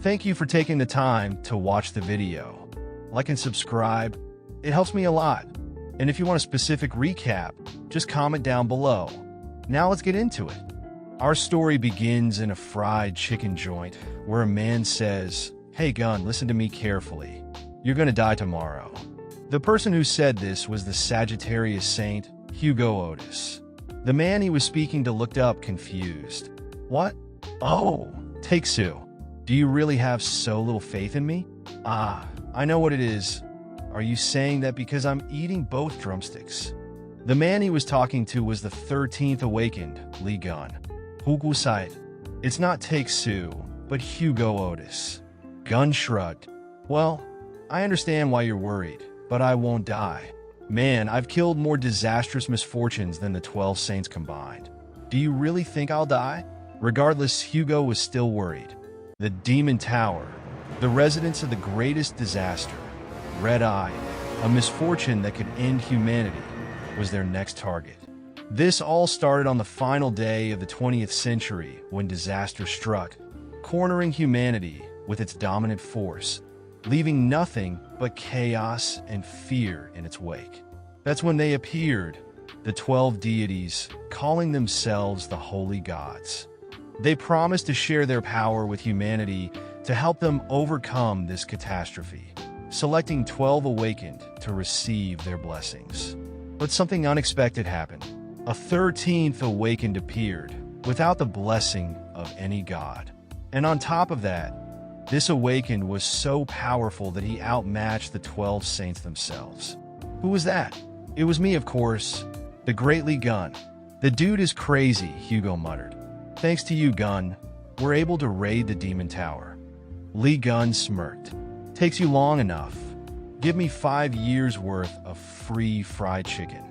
Thank you for taking the time to watch the video. Like and subscribe, it helps me a lot. And if you want a specific recap, just comment down below. Now let's get into it. Our story begins in a fried chicken joint where a man says, "Hey Gun, listen to me carefully. You're gonna die tomorrow." The person who said this was the Sagittarius saint, Hugo Otis. The man he was speaking to looked up confused. "What? Oh, Take-Two. Do you really have so little faith in me?" "Ah, I know what it is. Are you saying that because I'm eating both drumsticks?" The man he was talking to was the 13th awakened Lee Gun. Hugo sighed. "It's not Take-Two, but Hugo Otis." Gun shrugged. "Well, I understand why you're worried, but I won't die. Man, I've killed more disastrous misfortunes than the 12 saints combined. Do you really think I'll die?" Regardless, Hugo was still worried. The Demon Tower, the residence of the greatest disaster, Red Eye, a misfortune that could end humanity, was their next target. This all started on the final day of the 20th century when disaster struck, cornering humanity with its dominant force, leaving nothing but chaos and fear in its wake. That's when they appeared, the 12 deities, calling themselves the Holy Gods. They promised to share their power with humanity to help them overcome this catastrophe, selecting 12 awakened to receive their blessings. But something unexpected happened. A 13th awakened appeared, without the blessing of any god. And on top of that, this awakened was so powerful that he outmatched the 12 saints themselves. Who was that? "It was me, of course. The Great Lee Gun." "The dude is crazy," Hugo muttered. "Thanks to you, Gun, we're able to raid the Demon Tower." Lee Gun smirked. "Takes you long enough. Give me 5 years worth of free fried chicken."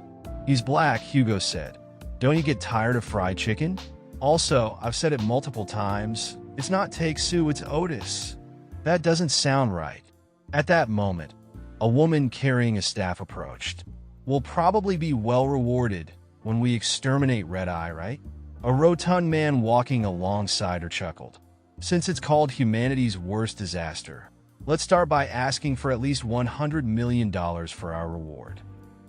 "He's black," Hugo said. "Don't you get tired of fried chicken? Also, I've said it multiple times, it's not Take-Two, it's Otis." "That doesn't sound right." At that moment, a woman carrying a staff approached. "We'll probably be well rewarded when we exterminate Red Eye, right?" A rotund man walking alongside her chuckled. "Since it's called humanity's worst disaster, let's start by asking for at least $100 million for our reward."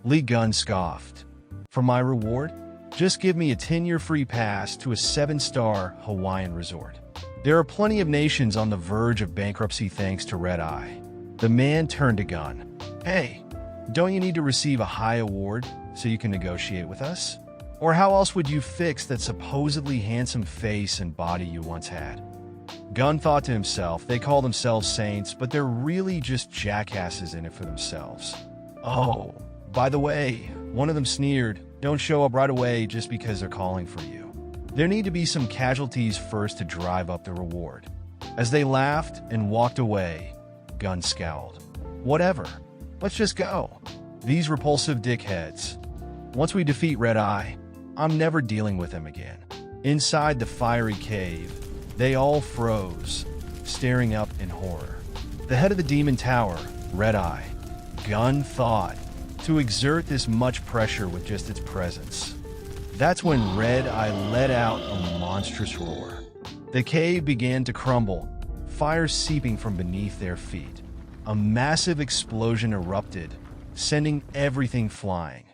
Lee Gun scoffed. "For my reward? Just give me a 10-year free pass to a 7-star Hawaiian resort. There are plenty of nations on the verge of bankruptcy thanks to Red Eye." The man turned to Gun. "Hey, don't you need to receive a high award so you can negotiate with us? Or how else would you fix that supposedly handsome face and body you once had?" Gun thought to himself, they call themselves saints, but they're really just jackasses in it for themselves. "Oh, by the way," one of them sneered, "don't show up right away just because they're calling for you. There need to be some casualties first to drive up the reward." As they laughed and walked away, Gun scowled. "Whatever, let's just go. These repulsive dickheads. Once we defeat Red Eye, I'm never dealing with them again." Inside the fiery cave, they all froze, staring up in horror. The head of the Demon Tower, Red Eye, Gun thought, to exert this much pressure with just its presence. That's when Red Eye let out a monstrous roar. The cave began to crumble, fire seeping from beneath their feet. A massive explosion erupted, sending everything flying.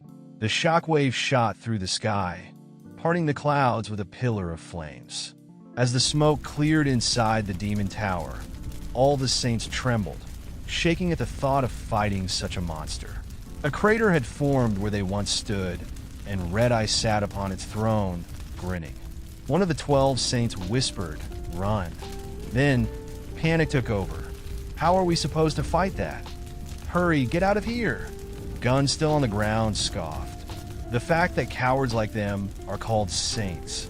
The shockwave shot through the sky, parting the clouds with a pillar of flames. As the smoke cleared inside the Demon Tower, all the saints trembled, shaking at the thought of fighting such a monster. A crater had formed where they once stood, and Red Eye sat upon its throne, grinning. One of the 12 saints whispered, "Run." Then, panic took over. "How are we supposed to fight that?" "Hurry, get out of here." Gun, still on the ground, scoffed. The fact that cowards like them are called saints.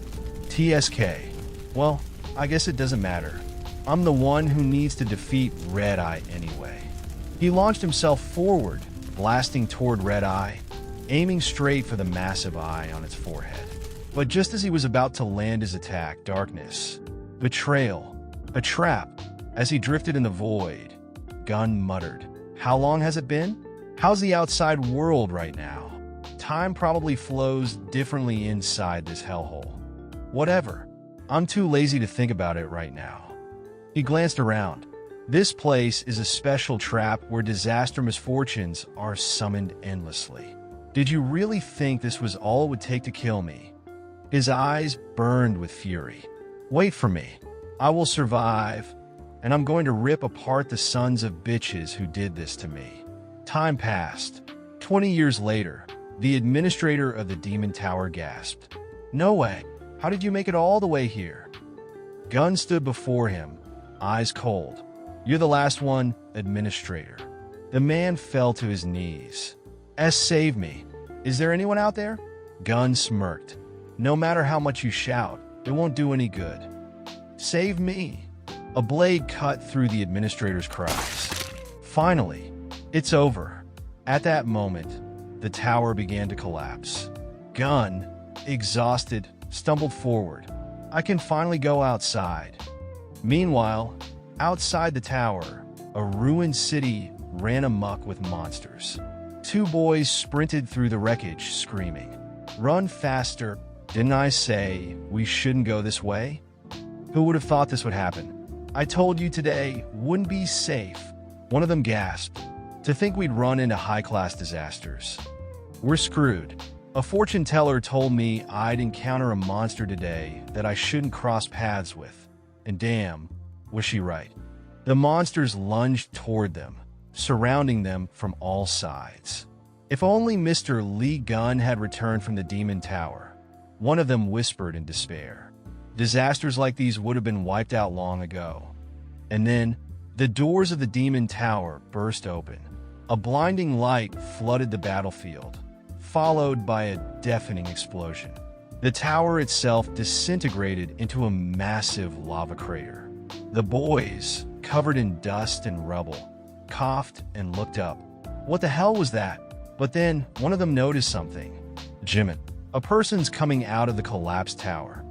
TSK. Well, I guess it doesn't matter. I'm the one who needs to defeat Red Eye anyway. He launched himself forward, blasting toward Red Eye, aiming straight for the massive eye on its forehead. But just as he was about to land his attack, darkness, betrayal, a trap. As he drifted in the void, Gun muttered, "How long has it been? How's the outside world right now? Time probably flows differently inside this hellhole. Whatever. I'm too lazy to think about it right now." He glanced around. This place is a special trap where disaster misfortunes are summoned endlessly. Did you really think this was all it would take to kill me? His eyes burned with fury. Wait for me. I will survive, and I'm going to rip apart the sons of bitches who did this to me. Time passed. 20 years later, the administrator of the Demon Tower gasped. No way. How did you make it all the way here? Gun stood before him, eyes cold. You're the last one, administrator. The man fell to his knees. Save me. Is there anyone out there? Gun smirked. No matter how much you shout, it won't do any good. Save me. A blade cut through the administrator's cries. Finally, it's over. At that moment, the tower began to collapse. Gun, exhausted, stumbled forward. I can finally go outside. Meanwhile, outside the tower, a ruined city ran amok with monsters. Two boys sprinted through the wreckage, screaming, "Run faster! Didn't I say we shouldn't go this way? Who would have thought this would happen? I told you today wouldn't be safe." One of them gasped. To think we'd run into high-class disasters. We're screwed. A fortune teller told me I'd encounter a monster today that I shouldn't cross paths with. And damn, was she right. The monsters lunged toward them, surrounding them from all sides. If only Mr. Lee Gun had returned from the Demon Tower, one of them whispered in despair. Disasters like these would have been wiped out long ago. And then, the doors of the Demon Tower burst open. A blinding light flooded the battlefield, followed by a deafening explosion. The tower itself disintegrated into a massive lava crater. The boys, covered in dust and rubble, coughed and looked up. What the hell was that? But then, one of them noticed something. Jimin. A person's coming out of the collapsed tower.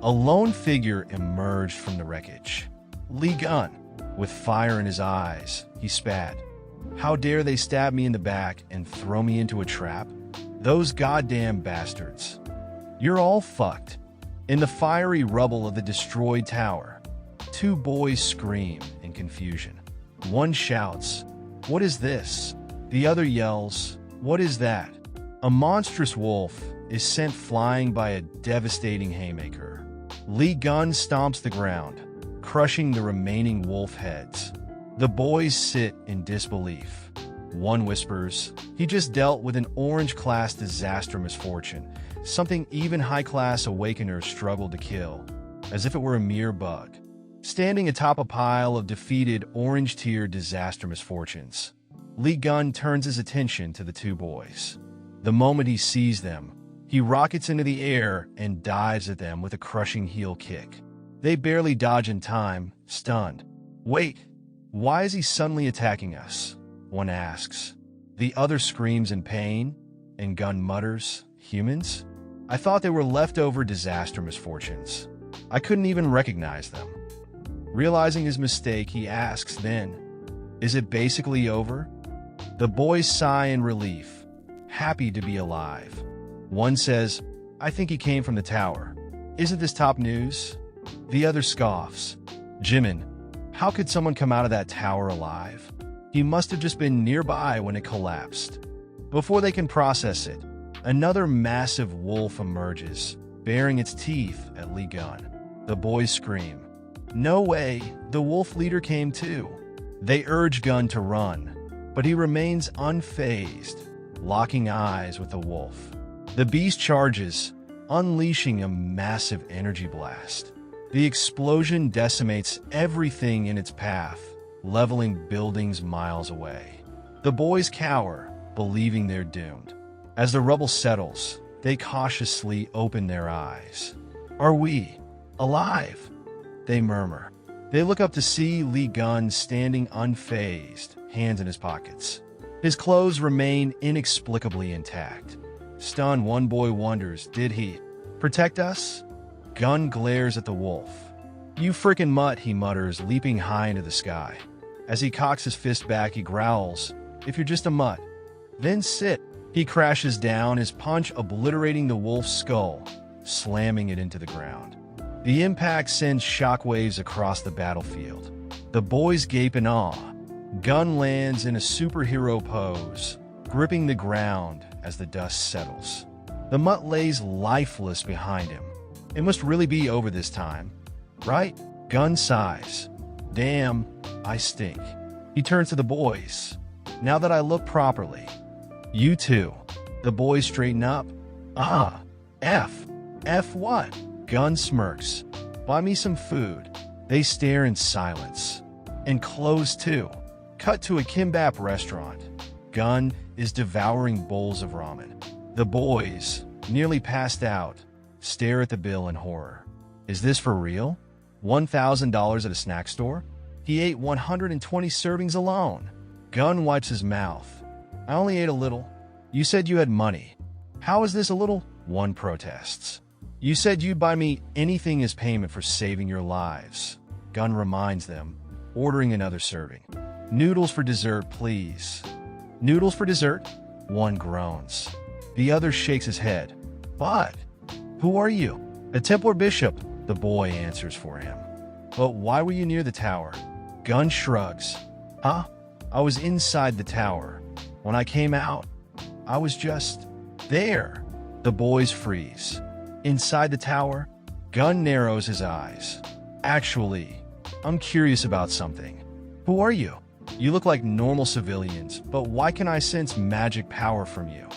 A lone figure emerged from the wreckage. Lee Gun. With fire in his eyes, he spat. How dare they stab me in the back and throw me into a trap? Those goddamn bastards. You're all fucked. In the fiery rubble of the destroyed tower, two boys scream in confusion. One shouts, "What is this?" The other yells, "What is that?" A monstrous wolf is sent flying by a devastating haymaker. Lee Gun stomps the ground, crushing the remaining wolf heads. The boys sit in disbelief. One whispers, "He just dealt with an orange-class disaster misfortune, something even high-class awakeners struggled to kill, as if it were a mere bug." Standing atop a pile of defeated orange-tier disaster misfortunes, Lee Gun turns his attention to the two boys. The moment he sees them, he rockets into the air and dives at them with a crushing heel kick. They barely dodge in time, stunned. Wait, why is he suddenly attacking us? One asks. The other screams in pain, and Gun mutters, "Humans? I thought they were leftover disaster misfortunes. I couldn't even recognize them." Realizing his mistake, he asks then, "Is it basically over?" The boys sigh in relief, happy to be alive. One says, "I think he came from the tower. Isn't this top news?" The other scoffs. "Jimin, how could someone come out of that tower alive? He must have just been nearby when it collapsed." Before they can process it, another massive wolf emerges, baring its teeth at Lee Gun. The boys scream. "No way, the wolf leader came too." They urge Gun to run, but he remains unfazed, locking eyes with the wolf. The beast charges, unleashing a massive energy blast. The explosion decimates everything in its path, leveling buildings miles away. The boys cower, believing they're doomed. As the rubble settles, they cautiously open their eyes. "Are we alive?" they murmur. They look up to see Lee Gun standing unfazed, hands in his pockets. His clothes remain inexplicably intact. Stunned, one boy wonders, did he protect us? Gun glares at the wolf. "You frickin' mutt," he mutters, leaping high into the sky. As he cocks his fist back, he growls, "If you're just a mutt, then sit." He crashes down, his punch obliterating the wolf's skull, slamming it into the ground. The impact sends shockwaves across the battlefield. The boys gape in awe. Gun lands in a superhero pose, gripping the ground as the dust settles. The mutt lays lifeless behind him. It must really be over this time, right? Gun sighs. Damn, I stink. He turns to the boys. Now that I look properly. You too. The boys straighten up. F. F what? Gun smirks. Buy me some food. They stare in silence. And clothes too. Cut to a kimbap restaurant. Gun is devouring bowls of ramen. The boys, nearly passed out, stare at the bill in horror. Is this for real? $1,000 at a snack store? He ate 120 servings alone. Gun wipes his mouth. I only ate a little. You said you had money. How is this a little? One protests. You said you'd buy me anything as payment for saving your lives. Gun reminds them, ordering another serving. Noodles for dessert, please. Noodles for dessert? One groans. The other shakes his head. But, who are you? A Templar bishop, the boy answers for him. But why were you near the tower? Gun shrugs. Huh? I was inside the tower. When I came out, I was just there. The boys freeze. Inside the tower? Gun narrows his eyes. Actually, I'm curious about something. Who are you? You look like normal civilians, but why can I sense magic power from you?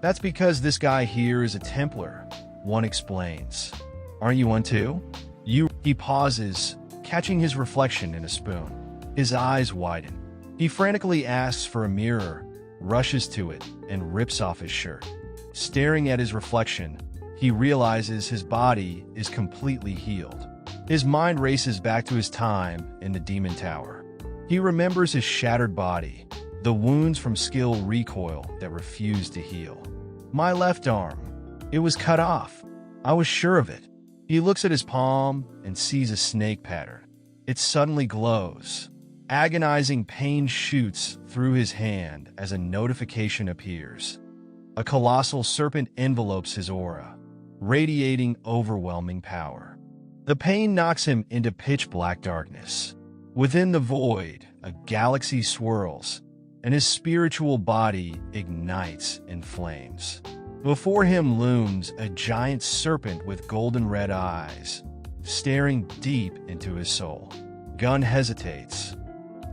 That's because this guy here is a Templar, one explains. Aren't you one too? He pauses, catching his reflection in a spoon. His eyes widen. He frantically asks for a mirror, rushes to it, and rips off his shirt. Staring at his reflection, he realizes his body is completely healed. His mind races back to his time in the Demon Tower. He remembers his shattered body, the wounds from skill recoil that refused to heal. My left arm. It was cut off. I was sure of it. He looks at his palm and sees a snake pattern. It suddenly glows. Agonizing pain shoots through his hand as a notification appears. A colossal serpent envelopes his aura, radiating overwhelming power. The pain knocks him into pitch-black darkness. Within the void, a galaxy swirls, and his spiritual body ignites in flames. Before him looms a giant serpent with golden red eyes, staring deep into his soul. Gun hesitates,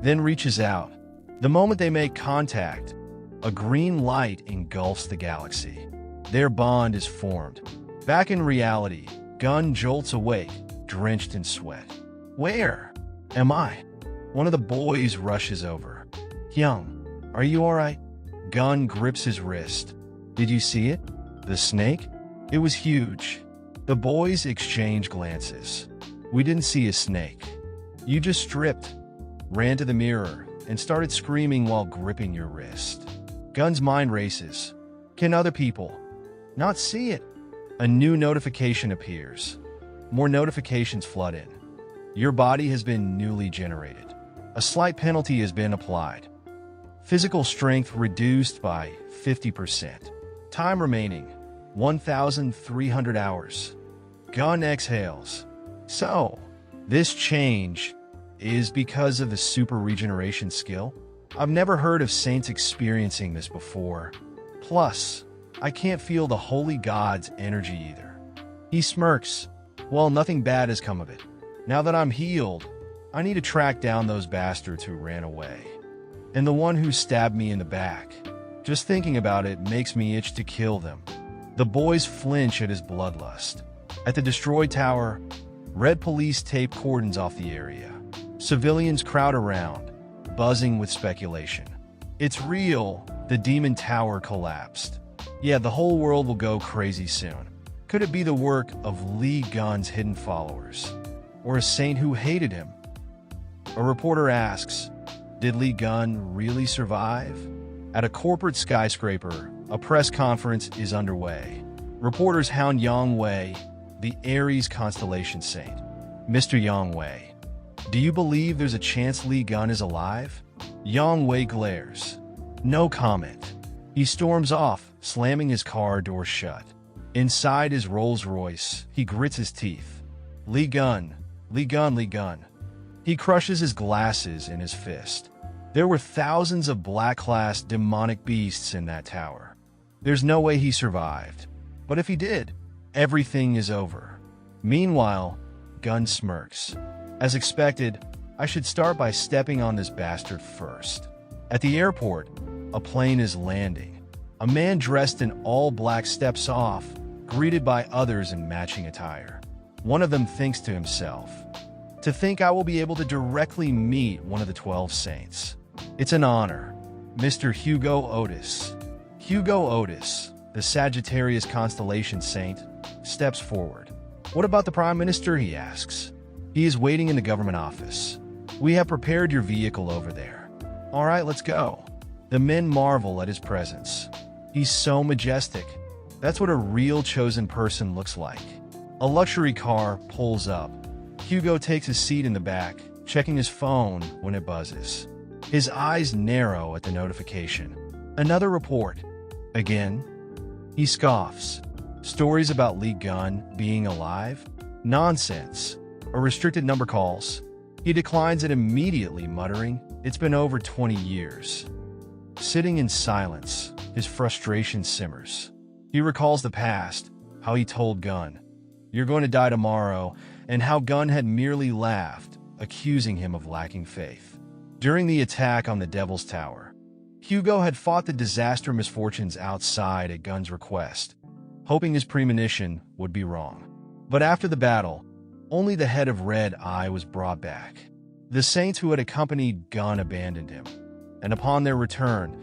then reaches out. The moment they make contact, a green light engulfs the galaxy. Their bond is formed. Back in reality, Gun jolts awake, drenched in sweat. Where am I? One of the boys rushes over. Hyung, are you alright? Gun grips his wrist. Did you see it? The snake? It was huge. The boys exchange glances. We didn't see a snake. You just stripped, ran to the mirror, and started screaming while gripping your wrist. Gun's mind races. Can other people not see it? A new notification appears. More notifications flood in. Your body has been newly generated. A slight penalty has been applied. Physical strength reduced by 50%. Time remaining, 1,300 hours. Gun exhales. So, this change is because of the super regeneration skill? I've never heard of saints experiencing this before. Plus, I can't feel the holy god's energy either. He smirks. Well, nothing bad has come of it. Now that I'm healed, I need to track down those bastards who ran away. And the one who stabbed me in the back. Just thinking about it makes me itch to kill them. The boys flinch at his bloodlust. At the destroyed tower, red police tape cordons off the area. Civilians crowd around, buzzing with speculation. It's real, the Demon Tower collapsed. Yeah, the whole world will go crazy soon. Could it be the work of Lee Gun's hidden followers? Or a saint who hated him? A reporter asks, did Lee Gun really survive? At a corporate skyscraper, a press conference is underway. Reporters hound Yang Wei, the Aries constellation saint. Mr. Yang Wei, do you believe there's a chance Lee Gun is alive? Yang Wei glares. No comment. He storms off, slamming his car door shut. Inside his Rolls-Royce, he grits his teeth. Lee Gun, Lee Gun, Lee Gun. He crushes his glasses in his fist. There were thousands of black-class demonic beasts in that tower. There's no way he survived. But if he did, everything is over. Meanwhile, Gun smirks. As expected, I should start by stepping on this bastard first. At the airport, a plane is landing. A man dressed in all black steps off, greeted by others in matching attire. One of them thinks to himself, "To think I will be able to directly meet one of the 12 saints. It's an honor." Mr. Hugo Otis. Hugo Otis, the Sagittarius constellation saint, steps forward. "What about the Prime Minister?" he asks. "He is waiting in the government office. We have prepared your vehicle over there." "All right, let's go." The men marvel at his presence. He's so majestic. That's what a real chosen person looks like. A luxury car pulls up. Hugo takes his seat in the back, checking his phone when it buzzes. His eyes narrow at the notification. Another report. Again? He scoffs. Stories about Lee Gun being alive? Nonsense. A restricted number calls. He declines it immediately, muttering, "It's been over 20 years." Sitting in silence, his frustration simmers. He recalls the past, how he told Gun, "You're going to die tomorrow," and how Gun had merely laughed, accusing him of lacking faith. During the attack on the Devil's Tower, Hugo had fought the disaster misfortunes outside at Gun's request, hoping his premonition would be wrong. But after the battle, only the head of Red Eye was brought back. The saints who had accompanied Gun abandoned him, and upon their return,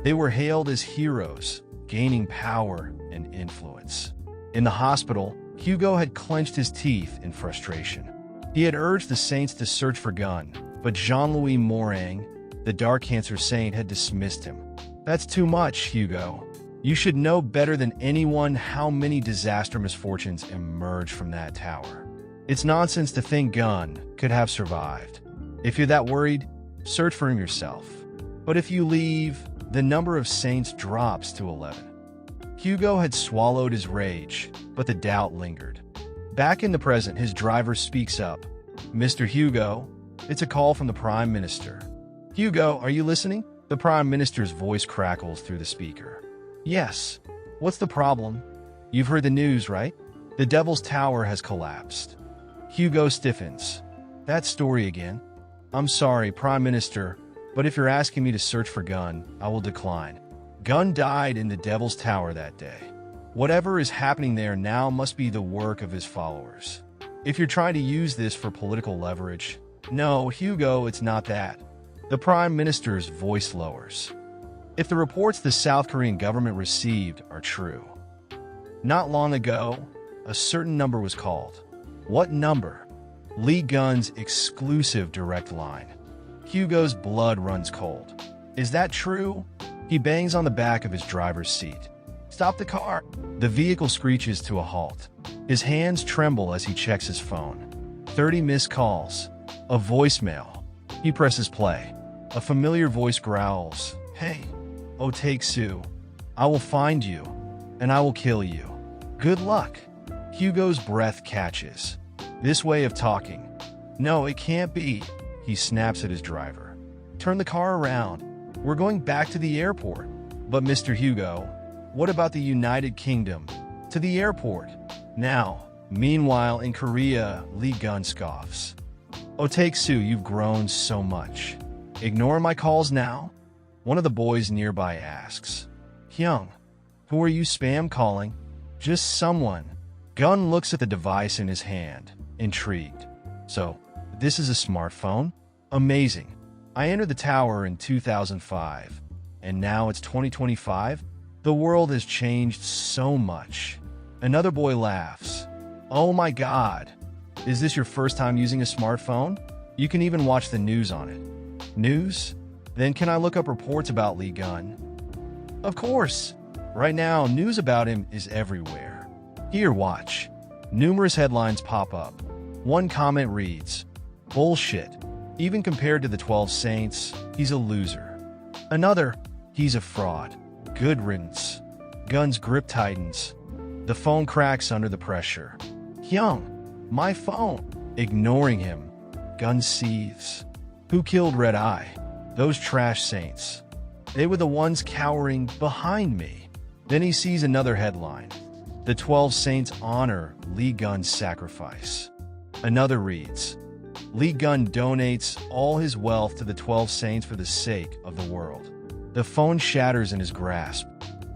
they were hailed as heroes, gaining power and influence. In the hospital, Hugo had clenched his teeth in frustration. He had urged the saints to search for Gun, but Jean-Louis Morang, the Dark Cancer Saint, had dismissed him. "That's too much, Hugo. You should know better than anyone how many disaster misfortunes emerged from that tower. It's nonsense to think Gun could have survived. If you're that worried, search for him yourself. But if you leave, the number of saints drops to 11. Hugo had swallowed his rage, but the doubt lingered. Back in the present, his driver speaks up. "Mr. Hugo, it's a call from the Prime Minister." "Hugo, are you listening?" The Prime Minister's voice crackles through the speaker. "Yes. What's the problem? You've heard the news, right? The Devil's Tower has collapsed." Hugo stiffens. "That story again? I'm sorry, Prime Minister, but if you're asking me to search for Gun, I will decline. Gun died in the Devil's Tower that day. Whatever is happening there now must be the work of his followers. If you're trying to use this for political leverage, no, Hugo, it's not that." The Prime Minister's voice lowers. "If the reports the South Korean government received are true. Not long ago, a certain number was called." "What number?" "Lee Gun's exclusive direct line." Hugo's blood runs cold. "Is that true?" He bangs on the back of his driver's seat. "Stop the car!" The vehicle screeches to a halt. His hands tremble as he checks his phone. 30 missed calls. A voicemail. He presses play. A familiar voice growls, "Hey, Otakesu, I will find you, and I will kill you. Good luck." Hugo's breath catches. This way of talking. "No, it can't be." He snaps at his driver. "Turn the car around. We're going back to the airport." "But Mr. Hugo, what about the United Kingdom?" "To the airport. Now." Meanwhile, in Korea, Lee Gun scoffs. "Otakesu, you've grown so much. Ignore my calls now?" One of the boys nearby asks. "Hyung, who are you spam calling?" "Just someone." Gun looks at the device in his hand, intrigued. "So, this is a smartphone? Amazing. I entered the tower in 2005, and now it's 2025? The world has changed so much." Another boy laughs. "Oh my God. Is this your first time using a smartphone? You can even watch the news on it." "News? Then can I look up reports about Lee Gun?" "Of course. Right now, news about him is everywhere. Here, watch." Numerous headlines pop up. One comment reads, "Bullshit. Even compared to the 12 saints, he's a loser." Another, "He's a fraud. Good riddance." Gun's grip tightens. The phone cracks under the pressure. "Hyung, my phone." Ignoring him, Gun seethes. Who killed Red Eye? Those trash saints. They were the ones cowering behind me. Then he sees another headline. The 12 Saints honor Lee Gun's sacrifice. Another reads, Lee Gun donates all his wealth to the 12 Saints for the sake of the world. The phone shatters in his grasp.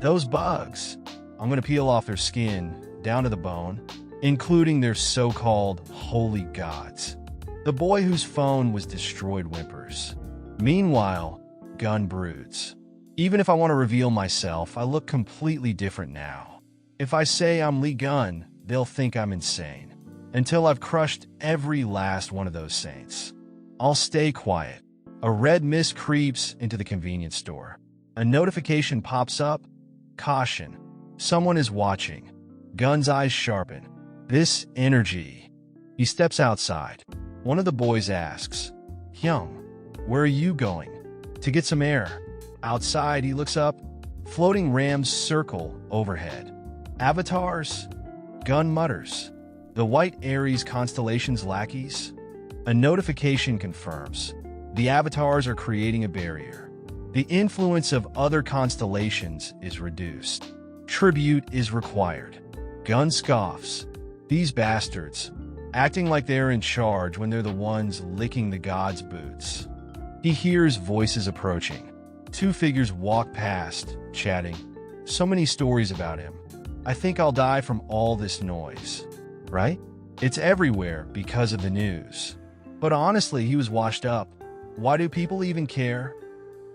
Those bugs. I'm going to peel off their skin, down to the bone, including their so-called holy gods. The boy whose phone was destroyed whimpers. Meanwhile, Gun broods. Even if I want to reveal myself, I look completely different now. If I say I'm Lee Gun, they'll think I'm insane. Until I've crushed every last one of those saints. I'll stay quiet. A red mist creeps into the convenience store. A notification pops up. Caution. Someone is watching. Gun's eyes sharpen. This energy. He steps outside. One of the boys asks, Hyung, where are you going? To get some air. Outside, he looks up. Floating rams circle overhead. Avatars? Gun mutters. The White Aries constellation's lackeys? A notification confirms. The avatars are creating a barrier. The influence of other constellations is reduced. Tribute is required. Gun scoffs. These bastards, acting like they're in charge when they're the ones licking the gods' boots. He hears voices approaching. Two figures walk past, chatting. So many stories about him. I think I'll die from all this noise. Right? It's everywhere because of the news. But honestly, he was washed up. Why do people even care?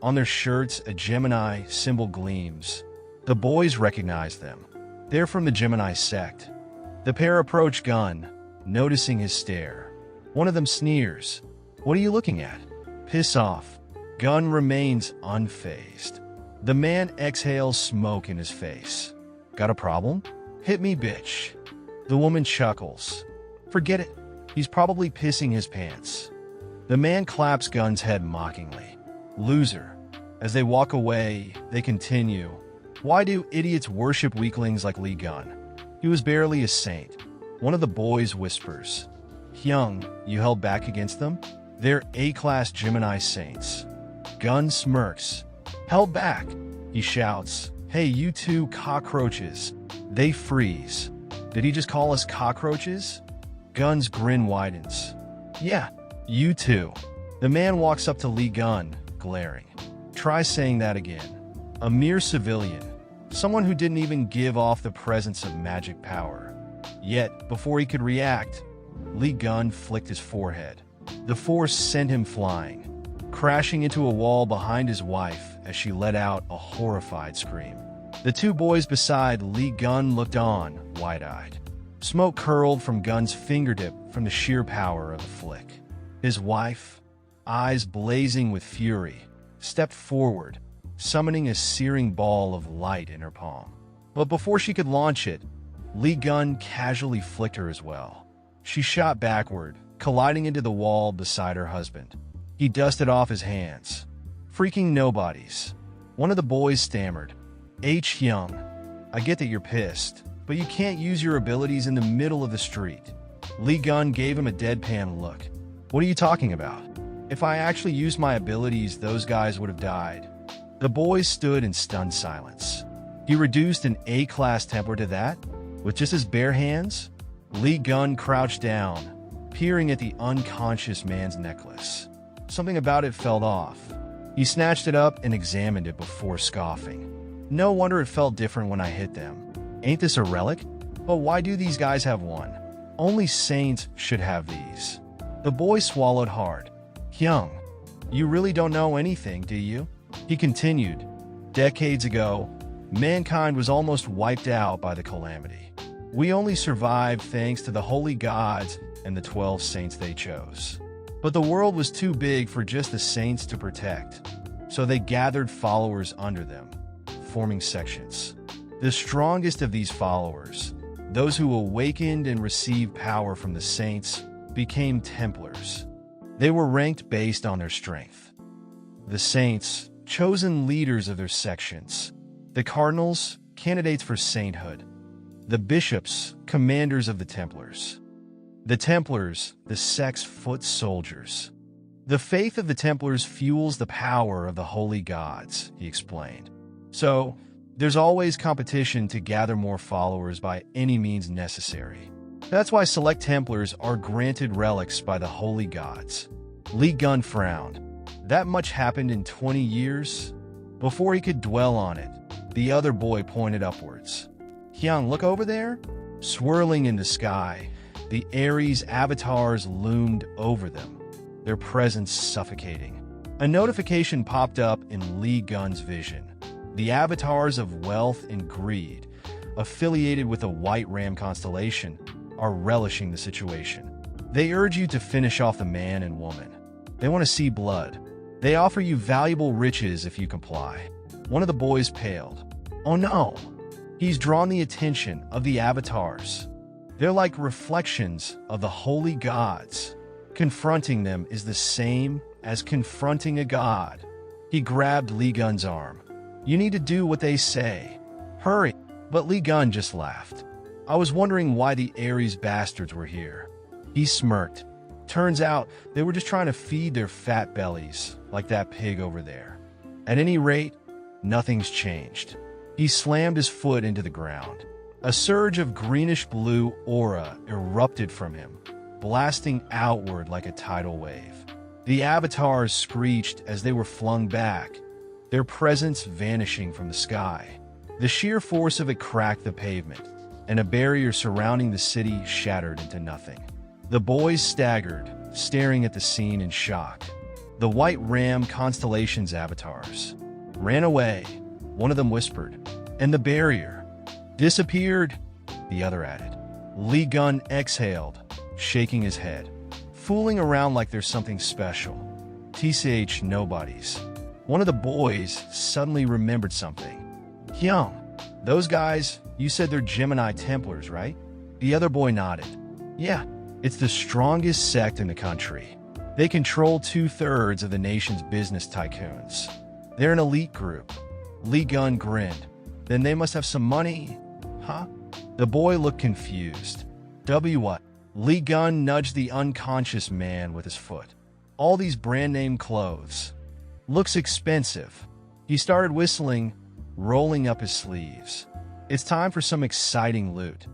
On their shirts, a Gemini symbol gleams. The boys recognize them. They're from the Gemini sect. The pair approach Gun, noticing his stare. One of them sneers. What are you looking at? Piss off. Gun remains unfazed. The man exhales smoke in his face. Got a problem? Hit me, bitch. The woman chuckles. Forget it. He's probably pissing his pants. The man claps Gun's head mockingly. Loser. As they walk away, they continue. Why do idiots worship weaklings like Lee Gun? He was barely a saint. One of the boys whispers. Hyung, you held back against them? They're A-class Gemini saints. Gun smirks. Held back, he shouts. Hey, you two cockroaches. They freeze. Did he just call us cockroaches? Gun's grin widens. Yeah, you too. The man walks up to Lee Gun, glaring. Try saying that again. A mere civilian. Someone who didn't even give off the presence of magic power. Yet, before he could react, Lee Gun flicked his forehead. The force sent him flying, crashing into a wall behind his wife as she let out a horrified scream. The two boys beside Lee Gun looked on, wide-eyed. Smoke curled from Gun's fingertip from the sheer power of the flick. His wife, eyes blazing with fury, stepped forward, summoning a searing ball of light in her palm. But before she could launch it, Lee Gun casually flicked her as well. She shot backward, colliding into the wall beside her husband. He dusted off his hands. Freaking nobodies. One of the boys stammered. Hyung, I get that you're pissed, but you can't use your abilities in the middle of the street. Lee Gun gave him a deadpan look. What are you talking about? If I actually used my abilities, those guys would have died. The boys stood in stunned silence. He reduced an A-class Templar to that? With just his bare hands? Lee Gun crouched down, peering at the unconscious man's necklace. Something about it felt off. He snatched it up and examined it before scoffing. No wonder it felt different when I hit them. Ain't this a relic? But why do these guys have one? Only saints should have these. The boy swallowed hard. Hyung, you really don't know anything, do you? He continued. Decades ago, mankind was almost wiped out by the calamity. We only survived thanks to the holy gods and the 12 saints they chose. But the world was too big for just the saints to protect, so they gathered followers under them, forming sections. The strongest of these followers, those who awakened and received power from the saints, became Templars. They were ranked based on their strength. The saints, chosen leaders of their sections. The cardinals, candidates for sainthood. The bishops, commanders of the Templars. The Templars, the sect's foot soldiers. The faith of the Templars fuels the power of the holy gods, he explained. So, there's always competition to gather more followers by any means necessary. That's why select Templars are granted relics by the holy gods. Li Gun frowned. That much happened in 20 years? Before he could dwell on it, the other boy pointed upwards. Hyung, look over there? Swirling in the sky, the Ares avatars loomed over them, their presence suffocating. A notification popped up in Li Gun's vision. The avatars of wealth and greed, affiliated with the White Ram constellation, are relishing the situation. They urge you to finish off the man and woman. They want to see blood. They offer you valuable riches if you comply. One of the boys paled. Oh no! He's drawn the attention of the avatars. They're like reflections of the holy gods. Confronting them is the same as confronting a god. He grabbed Li Gun's arm. You need to do what they say. Hurry! But Li Gun just laughed. I was wondering why the Ares bastards were here. He smirked. Turns out they were just trying to feed their fat bellies, like that pig over there. At any rate, nothing's changed. He slammed his foot into the ground. A surge of greenish-blue aura erupted from him, blasting outward like a tidal wave. The avatars screeched as they were flung back, their presence vanishing from the sky. The sheer force of it cracked the pavement, and a barrier surrounding the city shattered into nothing. The boys staggered, staring at the scene in shock. The White Ram constellation's avatars ran away, one of them whispered, and the barrier disappeared, the other added. Li Gun exhaled, shaking his head. Fooling around like there's something special. TCH nobodies. One of the boys suddenly remembered something. Hyung, those guys, you said they're Gemini Templars, right? The other boy nodded. Yeah, it's the strongest sect in the country. They control 2/3 of the nation's business tycoons. They're an elite group. Li Gun grinned. Then they must have some money, huh? The boy looked confused. What? Li Gun nudged the unconscious man with his foot. All these brand-name clothes. Looks expensive. He started whistling, rolling up his sleeves. It's time for some exciting loot.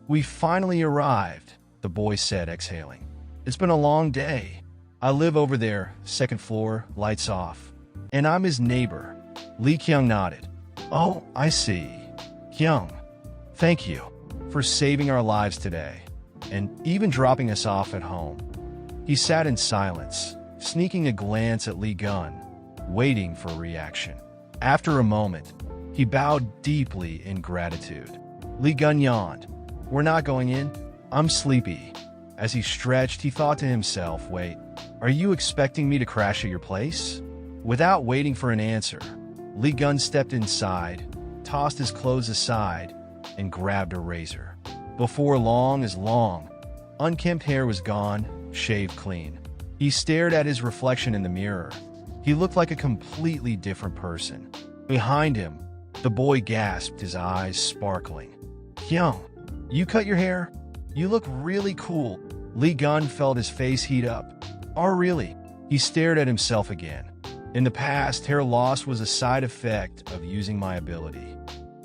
We finally arrived, the boy said, exhaling. It's been a long day. I live over there, second floor, lights off. And I'm his neighbor. Li Kyung nodded. Oh, I see. Kyung, thank you for saving our lives today, and even dropping us off at home. He sat in silence, sneaking a glance at Li Gun, waiting for a reaction. After a moment, he bowed deeply in gratitude. Li Gun yawned. We're not going in. I'm sleepy. As he stretched, he thought to himself, wait, are you expecting me to crash at your place? Without waiting for an answer, Li Gun stepped inside, tossed his clothes aside, and grabbed a razor. Before long, unkempt hair was gone, shaved clean. He stared at his reflection in the mirror. He looked like a completely different person. Behind him, the boy gasped, his eyes sparkling. Hyung, you cut your hair? You look really cool. Li Gun felt his face heat up. Oh, really? He stared at himself again. In the past, hair loss was a side effect of using my ability.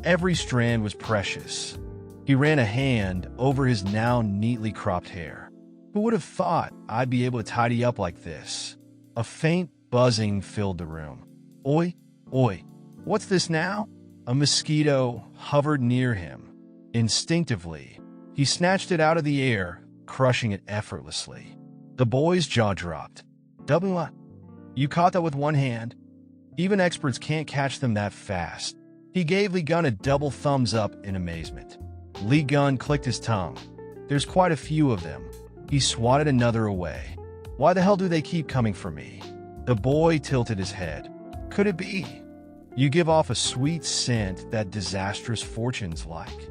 Every strand was precious. He ran a hand over his now neatly cropped hair. Who would have thought I'd be able to tidy up like this? A faint buzzing filled the room. Oi, oi, what's this now? A mosquito hovered near him. Instinctively, he snatched it out of the air, crushing it effortlessly. The boy's jaw dropped. What? You caught that with one hand? Even experts can't catch them that fast. He gave Li Gun a double thumbs up in amazement. Li Gun clicked his tongue. There's quite a few of them. He swatted another away. Why the hell do they keep coming for me? The boy tilted his head. Could it be? You give off a sweet scent that disastrous fortunes like.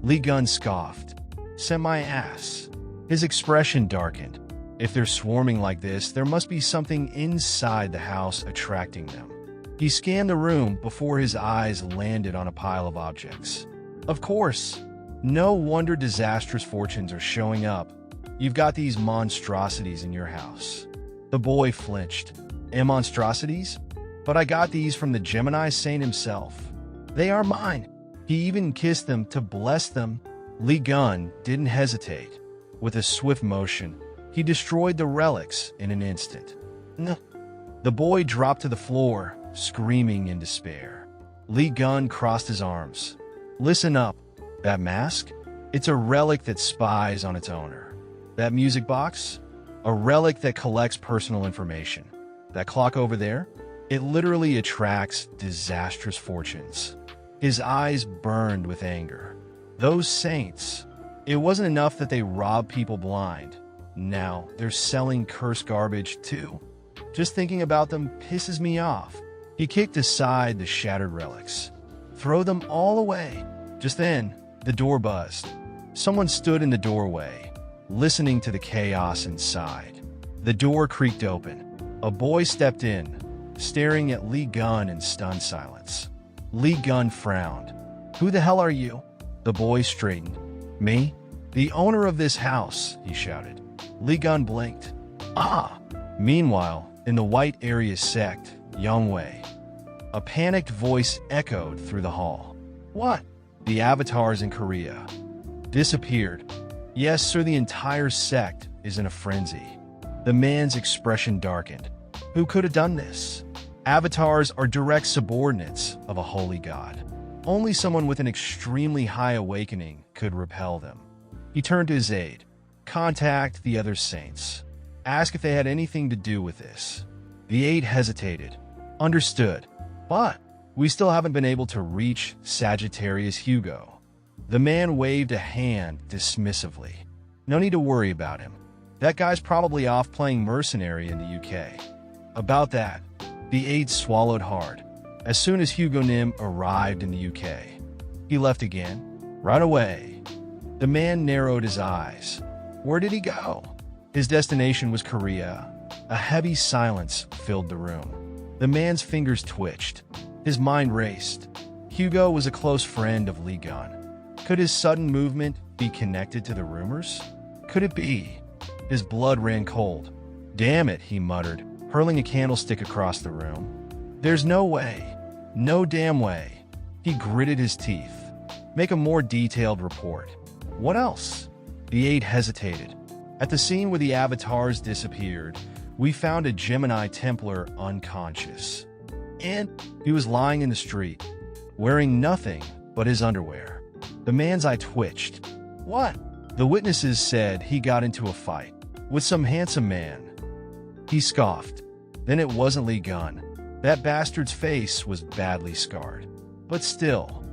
Li Gun scoffed. Send my ass. His expression darkened. If they're swarming like this, there must be something inside the house attracting them. He scanned the room before his eyes landed on a pile of objects. Of course, no wonder disastrous fortunes are showing up. you've got these monstrosities in your house." The boy flinched. "And monstrosities? But I got these from the Gemini saint himself. They are mine." He even kissed them to bless them. Lee Gun didn't hesitate. With a swift motion, he destroyed the relics in an instant. "No." The boy dropped to the floor, screaming in despair. Lee Gun crossed his arms. "Listen up. That mask? It's a relic that spies on its owner. That music box? A relic that collects personal information. That clock over there? It literally attracts disastrous fortunes." His eyes burned with anger. Those saints. It wasn't enough that they robbed people blind. Now they're selling cursed garbage too. Just thinking about them pisses me off. He kicked aside the shattered relics. "Throw them all away." Just then, the door buzzed. Someone stood in the doorway, listening to the chaos inside. The door creaked open. A boy stepped in, staring at Lee Gun in stunned silence. Lee Gun frowned. "Who the hell are you?" The boy straightened. "Me? The owner of this house," he shouted. Lee Gun blinked. "Ah!" Meanwhile, in the White Area sect, Yongwei, a panicked voice echoed through the hall. "What?" "The avatars in Korea disappeared." "Yes, sir, the entire sect is in a frenzy." The man's expression darkened. "Who could have done this?" "Avatars are direct subordinates of a holy god. Only someone with an extremely high awakening could repel them." He turned to his aide. "Contact the other saints. Ask if they had anything to do with this." The aide hesitated. "Understood. But we still haven't been able to reach Sagittarius Hugo." The man waved a hand dismissively. "No need to worry about him. That guy's probably off playing mercenary in the UK." "About that," the aide swallowed hard. "As soon as Hugo Nim arrived in the UK, he left again. Right away." The man narrowed his eyes. "Where did he go?" "His destination was Korea." A heavy silence filled the room. The man's fingers twitched. His mind raced. Hugo was a close friend of Lee Gun. Could his sudden movement be connected to the rumors? Could it be? His blood ran cold. "Damn it," he muttered, hurling a candlestick across the room. "There's no way. No damn way." He gritted his teeth. "Make a more detailed report." "What else?" The aide hesitated. "At the scene where the avatars disappeared, we found a Gemini Templar unconscious. And he was lying in the street, wearing nothing but his underwear." The man's eye twitched. "What?" "The witnesses said he got into a fight with some handsome man." He scoffed. "Then it wasn't Lee Gun. That bastard's face was badly scarred." But still,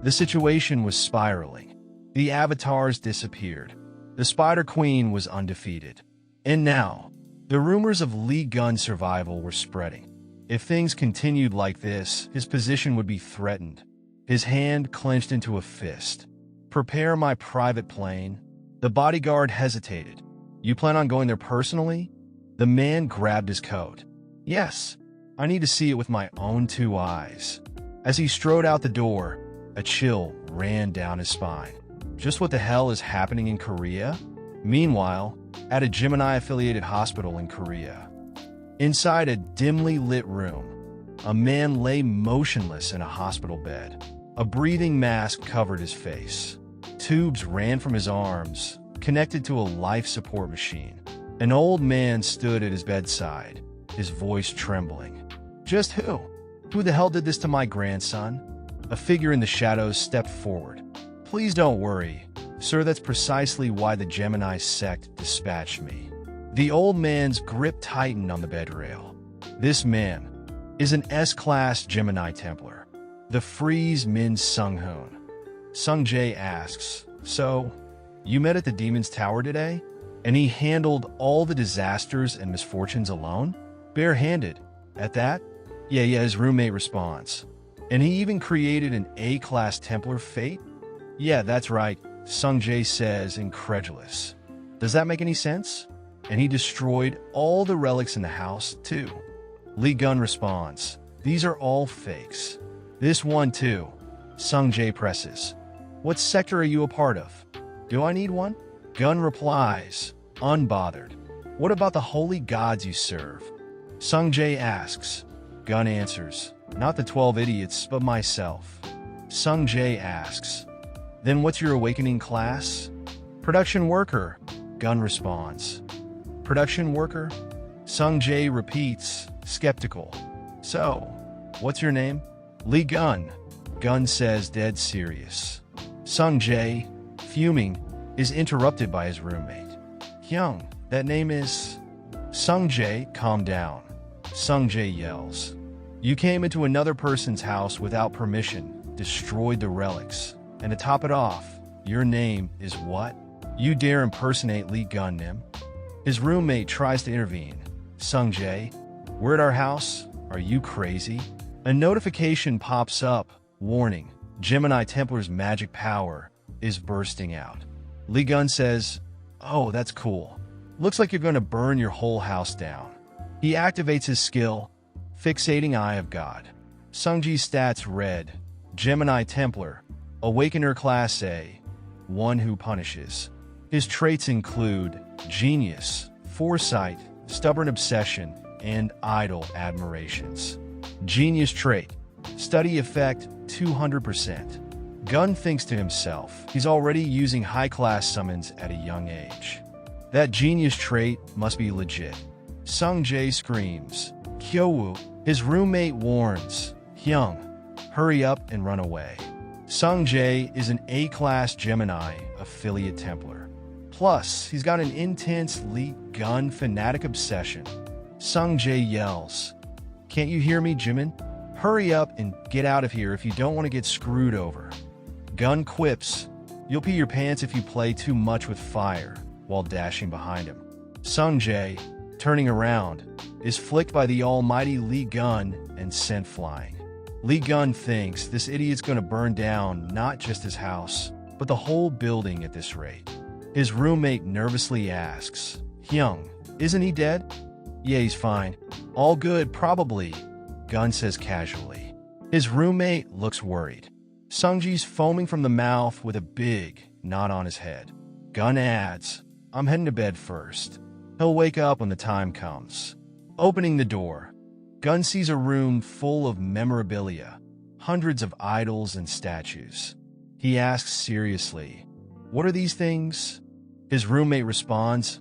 the situation was spiraling. The avatars disappeared. The Spider Queen was undefeated. And now, the rumors of Lee Gun's survival were spreading. If things continued like this, his position would be threatened. His hand clenched into a fist. "Prepare my private plane." The bodyguard hesitated. "You plan on going there personally?" The man grabbed his coat. "Yes, I need to see it with my own two eyes." As he strode out the door, a chill ran down his spine. Just what the hell is happening in Korea? Meanwhile, at a Gemini-affiliated hospital in Korea, inside a dimly lit room, a man lay motionless in a hospital bed. A breathing mask covered his face. Tubes ran from his arms, connected to a life support machine. An old man stood at his bedside, his voice trembling. "Just who? Who the hell did this to my grandson?" A figure in the shadows stepped forward. "Please don't worry, sir, that's precisely why the Gemini sect dispatched me." The old man's grip tightened on the bed rail. "This man is an S-class Gemini Templar, the Freeze Min Sung-hoon." Sung Jae asks, "So, you met at the Demon's Tower today? And he handled all the disasters and misfortunes alone? Barehanded, at that?" Yeah, his roommate responds. "And he even created an A-class Templar fate?" "Yeah, that's right," Sung Jae says, incredulous. "Does that make any sense?" "And he destroyed all the relics in the house, too." Lee Gun responds, "These are all fakes." "This one, too," Sung Jae presses. "What sector are you a part of? Do I need one?" Gun replies, unbothered. What about the holy gods you serve? Sung-jae asks. Gun answers. Not the 12 idiots, but myself. Sung-jae asks. Then what's your awakening class? Production worker. Gun responds. Production worker? Sung-jae repeats, skeptical. So, what's your name? Lee Gun. Gun says, dead serious. Sung-jae, fuming, is interrupted by his roommate. Hyung, that name is... Sung-jae, calm down. Sung-jae yells. You came into another person's house without permission, destroyed the relics, and to top it off, your name is what? You dare impersonate Lee Gun-nim? His roommate tries to intervene. Sung-jae, we're at our house? Are you crazy? A notification pops up, warning, Gemini Templar's magic power is bursting out. Lee Gun says, oh, that's cool. Looks like you're going to burn your whole house down. He activates his skill, Fixating Eye of God. Sung-jae's stats read, Gemini Templar, Awakener Class A, one who punishes. His traits include Genius, Foresight, Stubborn Obsession, and Idle Admirations. Genius trait, Study effect 200%. Gun thinks to himself, he's already using high-class summons at a young age. That genius trait must be legit. Sung-jae screams. Kyo-woo, his roommate warns. Hyung, hurry up and run away. Sung-jae is an A-class Gemini affiliate Templar. Plus, he's got an intense Lee Gun fanatic obsession. Sung-jae yells, can't you hear me, Jimin? Hurry up and get out of here if you don't want to get screwed over. Gun quips, you'll pee your pants if you play too much with fire, while dashing behind him. Sung-jae, turning around, is flicked by the almighty Lee Gun and sent flying. Lee Gun thinks this idiot's gonna burn down not just his house, but the whole building at this rate. His roommate nervously asks, Hyung, isn't he dead? Yeah, he's fine. All good, probably, Gun says casually. His roommate looks worried. Sung-jae's foaming from the mouth with a big knot on his head. Gun adds, I'm heading to bed first. He'll wake up when the time comes. Opening the door, Gun sees a room full of memorabilia, hundreds of idols and statues. He asks seriously, what are these things? His roommate responds,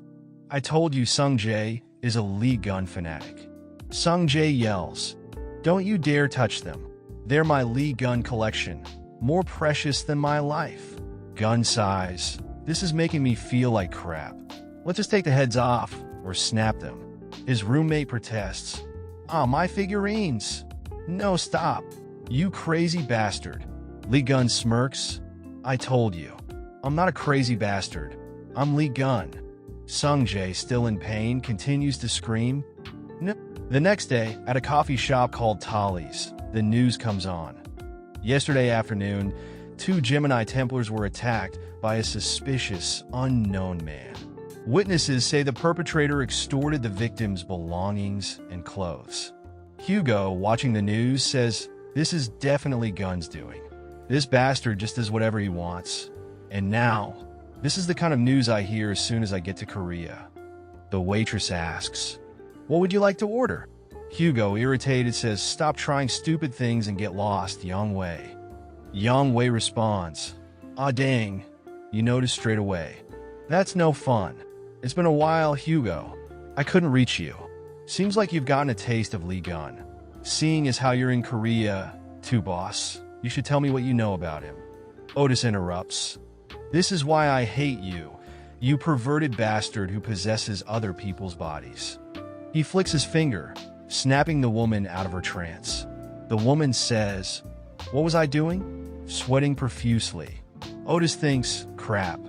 I told you Sung-jae is a Lee Gun fanatic. Sung-jae yells, don't you dare touch them. They're my Lee Gun collection, more precious than my life. Gun sighs, this is making me feel like crap. Let's just take the heads off or snap them. His roommate protests, my figurines. No, stop. You crazy bastard. Lee Gun smirks, I told you. I'm not a crazy bastard. I'm Lee Gun. Sung-jae, still in pain, continues to scream. No. The next day, at a coffee shop called Tolly's, the news comes on. Yesterday afternoon, 2 Gemini Templars were attacked by a suspicious, unknown man. Witnesses say the perpetrator extorted the victim's belongings and clothes. Hugo, watching the news, says, this is definitely Gun's doing. This bastard just does whatever he wants. And now, this is the kind of news I hear as soon as I get to Korea. The waitress asks, what would you like to order? Hugo, irritated, says, stop trying stupid things and get lost, Yang-wei. Yang-wei responds, dang, you noticed straight away. That's no fun. It's been a while, Hugo. I couldn't reach you. Seems like you've gotten a taste of Lee Gun. Seeing as how you're in Korea, too, boss, you should tell me what you know about him. Otis interrupts. This is why I hate you, you perverted bastard who possesses other people's bodies. He flicks his finger, snapping the woman out of her trance. The woman says, what was I doing? Sweating profusely. Otis thinks, crap.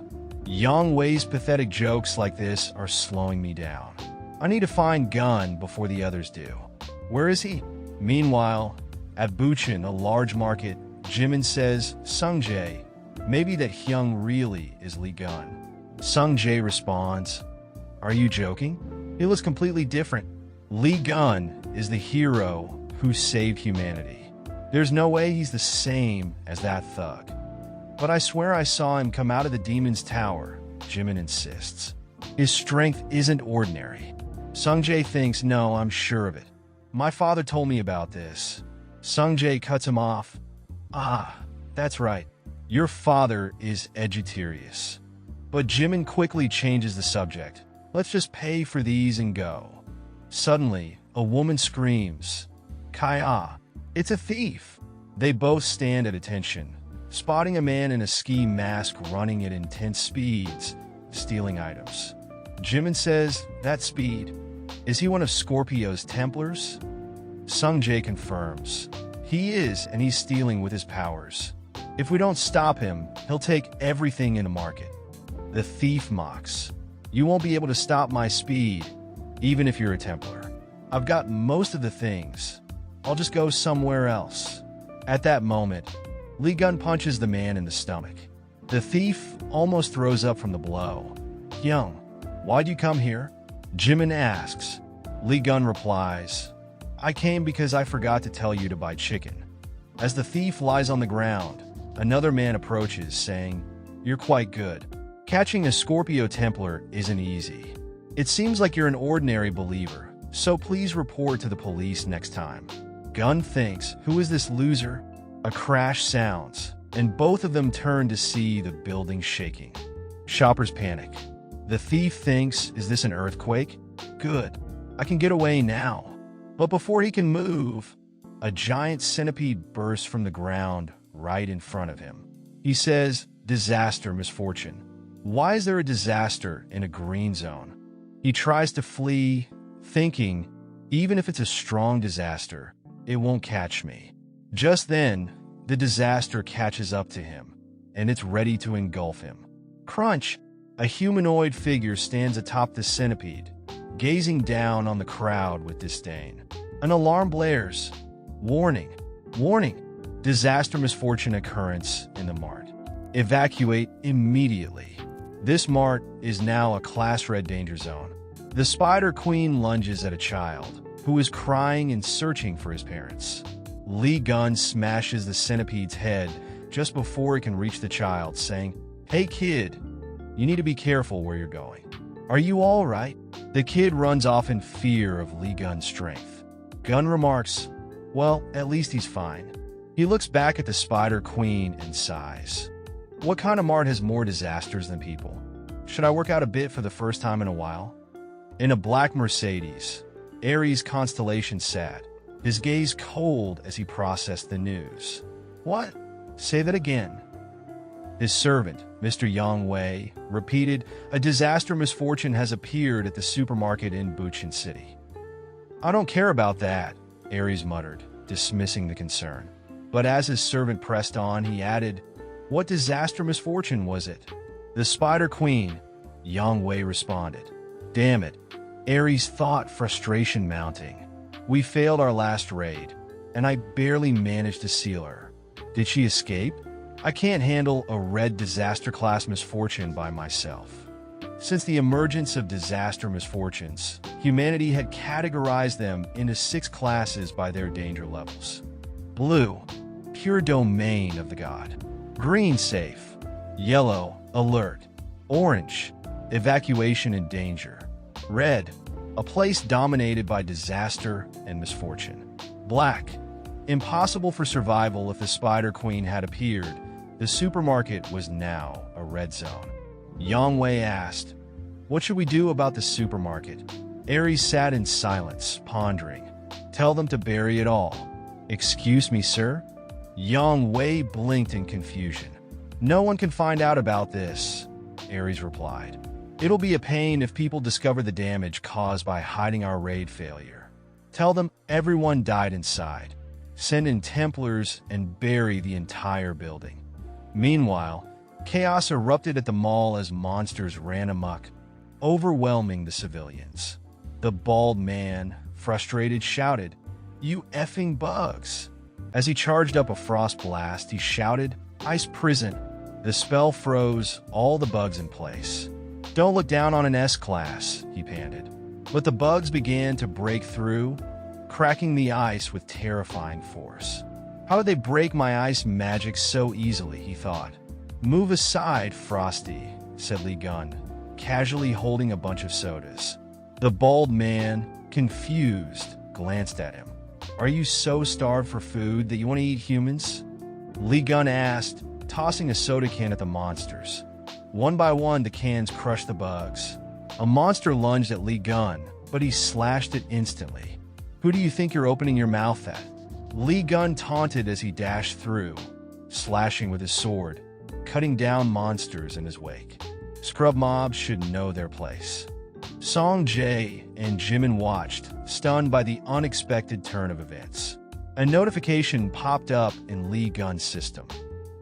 Yang-wei's pathetic jokes like this are slowing me down. I need to find Gun before the others do. Where is he? Meanwhile, at Bucheon, a large market, Jimin says, Sung-jae, maybe that Hyung really is Lee Gun. Sung-jae responds, are you joking? He looks completely different. Lee Gun is the hero who saved humanity. There's no way he's the same as that thug. But I swear I saw him come out of the demon's tower, Jimin insists. His strength isn't ordinary. Sungjae thinks, no, I'm sure of it. My father told me about this. Sungjae cuts him off. Ah, that's right. Your father is edutarius. But Jimin quickly changes the subject. Let's just pay for these and go. Suddenly, a woman screams, Kaya, it's a thief. They both stand at attention, spotting a man in a ski mask running at intense speeds, stealing items. Jimin says, that speed. Is he one of Scorpio's Templars? Sungjae confirms. He is, and he's stealing with his powers. If we don't stop him, he'll take everything in the market. The thief mocks. You won't be able to stop my speed, even if you're a Templar. I've got most of the things. I'll just go somewhere else. At that moment, Lee Gun punches the man in the stomach. The thief almost throws up from the blow. Young, why'd you come here? Jimin asks. Lee Gun replies, I came because I forgot to tell you to buy chicken. As the thief lies on the ground, another man approaches, saying, You're quite good. Catching a Scorpio Templar isn't easy. It seems like you're an ordinary believer, so please report to the police next time. Gun thinks, who is this loser? A crash sounds, and both of them turn to see the building shaking. Shoppers panic. The thief thinks, is this an earthquake? Good, I can get away now. But before he can move, a giant centipede bursts from the ground right in front of him. He says, disaster, misfortune. Why is there a disaster in a green zone? He tries to flee, thinking, even if it's a strong disaster, it won't catch me. Just then, the disaster catches up to him, and it's ready to engulf him. Crunch! A humanoid figure stands atop the centipede, gazing down on the crowd with disdain. An alarm blares. Warning! Warning! Disaster, misfortune occurrence in the mart. Evacuate immediately. This mart is now a Class Red danger zone. The Spider Queen lunges at a child, who is crying and searching for his parents. Lee Gun smashes the centipede's head just before it can reach the child, saying, Hey kid, you need to be careful where you're going. Are you all right? The kid runs off in fear of Lee Gun's strength. Gun remarks, well, at least he's fine. He looks back at the Spider Queen and sighs. What kind of mart has more disasters than people? Should I work out a bit for the first time in a while? In a black Mercedes, Aries Constellation sat, his gaze cold as he processed the news. What? Say that again. His servant, Mr. Yang Wei, repeated, a disaster misfortune has appeared at the supermarket in Buchin City. I don't care about that, Aries muttered, dismissing the concern. But as his servant pressed on, he added, What disaster misfortune was it? The Spider Queen, Yang Wei responded. Damn it, Aries thought, frustration mounting. We failed our last raid, and I barely managed to seal her. Did she escape? I can't handle a red disaster class misfortune by myself. Since the emergence of disaster misfortunes, humanity had categorized them into 6 classes by their danger levels. Blue, pure domain of the god. Green, safe. Yellow, alert. Orange, evacuation and danger. Red, a place dominated by disaster and misfortune. Black, impossible for survival. If the Spider Queen had appeared, the supermarket was now a red zone. Yang Wei asked, What should we do about the supermarket? Aries sat in silence, pondering. Tell them to bury it all. Excuse me, sir? Yang Wei blinked in confusion. No one can find out about this, Aries replied. It'll be a pain if people discover the damage caused by hiding our raid failure. Tell them everyone died inside. Send in Templars and bury the entire building. Meanwhile, chaos erupted at the mall as monsters ran amok, overwhelming the civilians. The bald man, frustrated, shouted, You effing bugs! As he charged up a frost blast, he shouted, Ice prison! The spell froze all the bugs in place. Don't look down on an S-class, he panted. But the bugs began to break through, cracking the ice with terrifying force. How did they break my ice magic so easily, he thought. Move aside, Frosty, said Lee Gun. casually holding a bunch of sodas. The bald man, confused, glanced at him. "Are you so starved for food that you want to eat humans?" Lee Gun asked, tossing a soda can at the monsters. One by one, the cans crushed the bugs. A monster lunged at Lee Gun, but he slashed it instantly. "Who do you think you're opening your mouth at?" Lee Gun taunted as he dashed through, slashing with his sword, cutting down monsters in his wake. Scrub mobs should know their place. Song Jae and Jimin watched, stunned by the unexpected turn of events. A notification popped up in Lee Gun's system.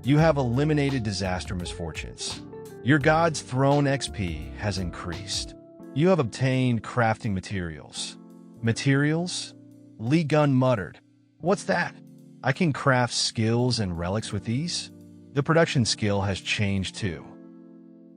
"You have eliminated disaster misfortunes. Your God's Throne XP has increased. You have obtained crafting materials." "Materials?" Lee Gun muttered. "What's that? I can craft skills and relics with these?" The production skill has changed too.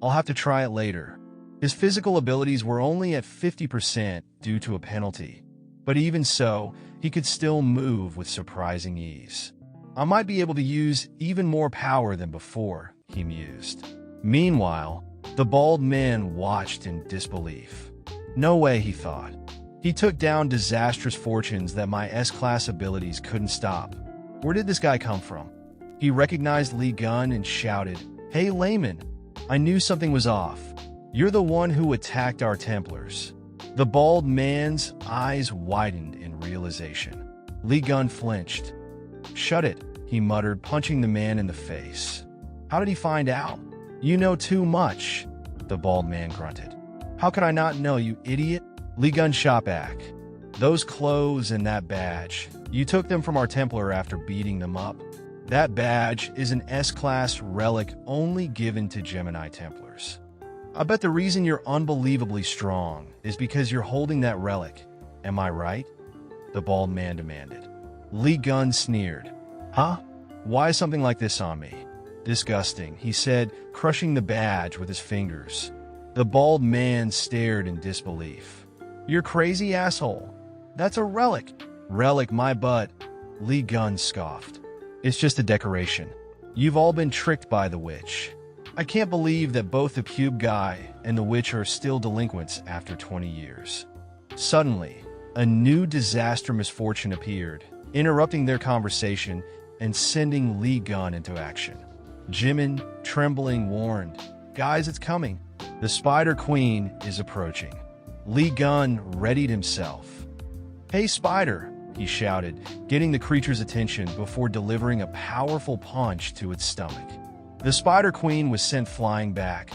"I'll have to try it later." His physical abilities were only at 50% due to a penalty, but even so, he could still move with surprising ease. "I might be able to use even more power than before," he mused. Meanwhile, the bald man watched in disbelief. "No way," he thought. "He took down disastrous fortunes that my S-class abilities couldn't stop. Where did this guy come from?" He recognized Lee Gun and shouted, "Hey, Layman, I knew something was off. You're the one who attacked our Templars." The bald man's eyes widened in realization. Lee Gun flinched. "Shut it," he muttered, punching the man in the face. "How did he find out?" "You know too much," the bald man grunted. "How could I not know, you idiot?" Lee Gun shot back. "Those clothes and that badge, you took them from our Templar after beating them up. That badge is an S-class relic only given to Gemini Templars. I bet the reason you're unbelievably strong is because you're holding that relic. Am I right?" the bald man demanded. Lee Gun sneered. "Huh? Why is something like this on me?" "Disgusting," he said, crushing the badge with his fingers. The bald man stared in disbelief. "You're crazy, asshole. That's a relic." "Relic, my butt," Lee Gun scoffed. "It's just a decoration. You've all been tricked by the witch. I can't believe that both the cube guy and the witch are still delinquents after 20 years. Suddenly, a new disaster misfortune appeared, interrupting their conversation and sending Lee Gun into action. Jimin, trembling, warned, "Guys, it's coming. The Spider Queen is approaching." Lee Gun readied himself. "Hey, Spider," he shouted, getting the creature's attention before delivering a powerful punch to its stomach. The Spider Queen was sent flying back,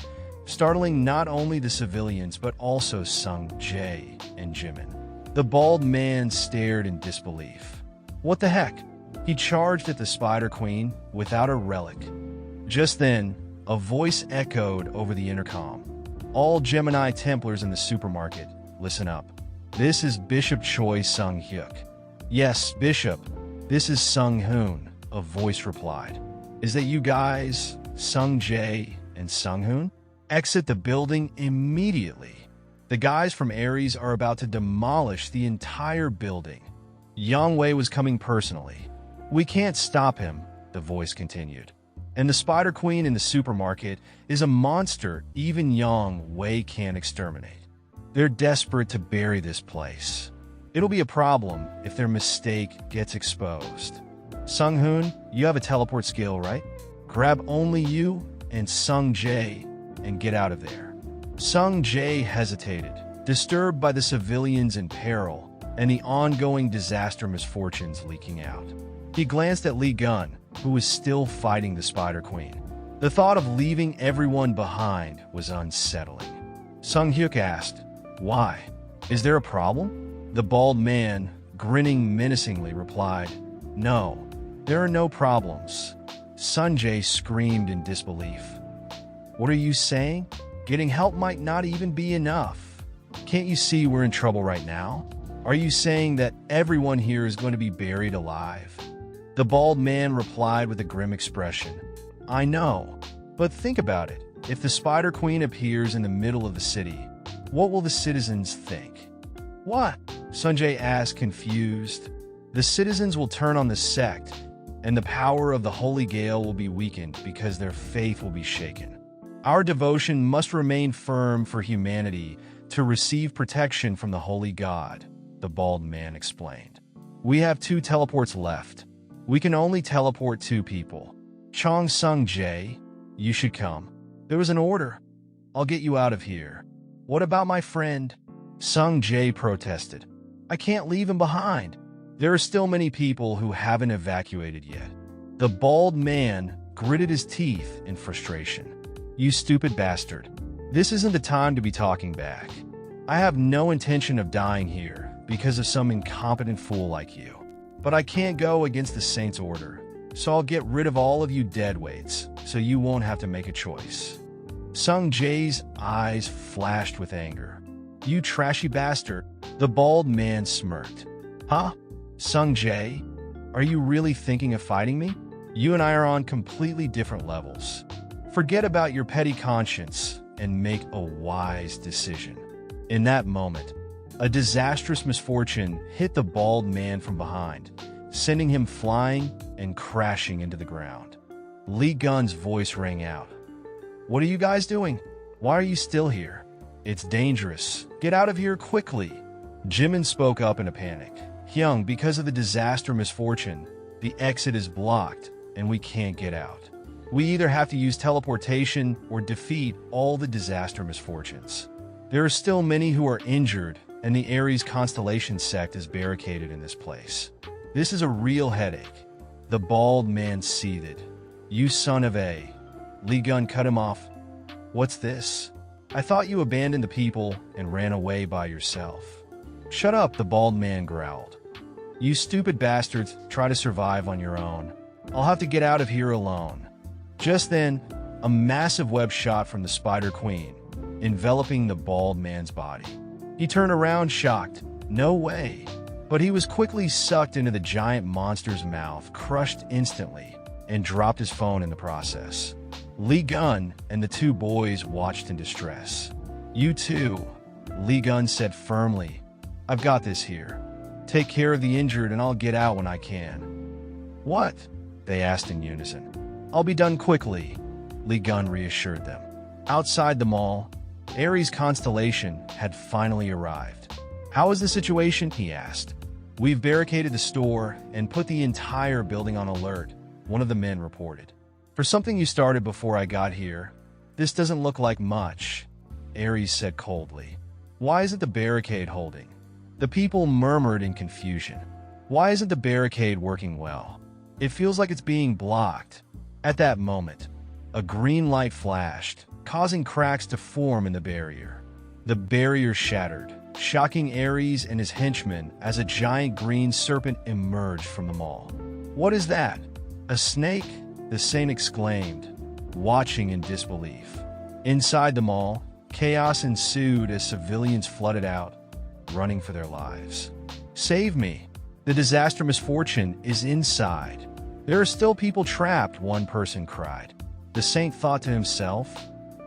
startling not only the civilians but also Sung Jae and Jimin. The bald man stared in disbelief. What the heck? He charged at the Spider Queen without a relic. Just then, a voice echoed over the intercom. "All Gemini Templars in the supermarket, listen up. This is Bishop Choi Sung-hyuk." "Yes, Bishop. This is Sung Hoon," a voice replied. "Is that you guys, Sung Jae and Sung Hoon? Exit the building immediately. The guys from Ares are about to demolish the entire building." Yang Wei was coming personally. "We can't stop him," the voice continued. "And the Spider Queen in the supermarket is a monster even Yang Wei can't exterminate. They're desperate to bury this place. It'll be a problem if their mistake gets exposed. Sung Hoon, you have a teleport skill, right? Grab only you and Sung Jae and get out of there." Sung Jae hesitated, disturbed by the civilians in peril and the ongoing disaster misfortunes leaking out. He glanced at Lee Gun, who was still fighting the Spider Queen. The thought of leaving everyone behind was unsettling. Sung Hyuk asked, "Why? Is there a problem?" The bald man, grinning menacingly, replied, "No, there are no problems." Sunjae screamed in disbelief. "What are you saying? Getting help might not even be enough. Can't you see we're in trouble right now? Are you saying that everyone here is going to be buried alive?" The bald man replied with a grim expression. "I know, but think about it. If the Spider Queen appears in the middle of the city, what will the citizens think?" "What?" Sunjae asked, confused. "The citizens will turn on the sect, and the power of the Holy Gale will be weakened because their faith will be shaken. Our devotion must remain firm for humanity to receive protection from the holy God, the bald man explained. We have 2 teleports left. We can only teleport 2 people. Chong Sung Jae, you should come. There was an order. I'll get you out of here. What about my friend? Sung Jae protested. I can't leave him behind. There are still many people who haven't evacuated yet. The bald man gritted his teeth in frustration. You stupid bastard. This isn't the time to be talking back. I have no intention of dying here because of some incompetent fool like you. But I can't go against the Saint's order, so I'll get rid of all of you deadweights so you won't have to make a choice. Sung Jae's eyes flashed with anger. You trashy bastard, the bald man smirked. Huh? Sung Jae? Are you really thinking of fighting me? You and I are on completely different levels. Forget about your petty conscience and make a wise decision. In that moment, a disastrous misfortune hit the bald man from behind, sending him flying and crashing into the ground. Lee Gun's voice rang out. What are you guys doing? Why are you still here? It's dangerous. Get out of here quickly. Jimin spoke up in a panic. Hyung, because of the disaster misfortune, the exit is blocked and we can't get out. We either have to use teleportation or defeat all the disaster misfortunes. There are still many who are injured, and the Aries constellation sect is barricaded in this place. This is a real headache. The bald man seethed. You son of a... Lee Gun cut him off. What's this? I thought you abandoned the people and ran away by yourself. Shut up, the bald man growled. You stupid bastards try to survive on your own. I'll have to get out of here alone. Just then, a massive web shot from the Spider Queen, enveloping the bald man's body. He turned around shocked. No way. But he was quickly sucked into the giant monster's mouth, crushed instantly, and dropped his phone in the process. Lee Gun and the 2 boys watched in distress. You too, Lee Gun said firmly. I've got this here. Take care of the injured and I'll get out when I can. What? They asked in unison. I'll be done quickly, Lee Gun reassured them. Outside the mall, Aries constellation had finally arrived. How is the situation? He asked. We've barricaded the store and put the entire building on alert, one of the men reported. For something you started before I got here, this doesn't look like much, Aries said coldly. Why isn't the barricade holding? The people murmured in confusion. Why isn't the barricade working well? It feels like it's being blocked. At that moment, a green light flashed, causing cracks to form in the barrier. The barrier shattered, shocking Aries and his henchmen as a giant green serpent emerged from the mall. What is that? A snake? The Saint exclaimed, watching in disbelief. Inside the mall, chaos ensued as civilians flooded out, running for their lives. Save me! The disaster misfortune is inside. There are still people trapped, one person cried. The Saint thought to himself,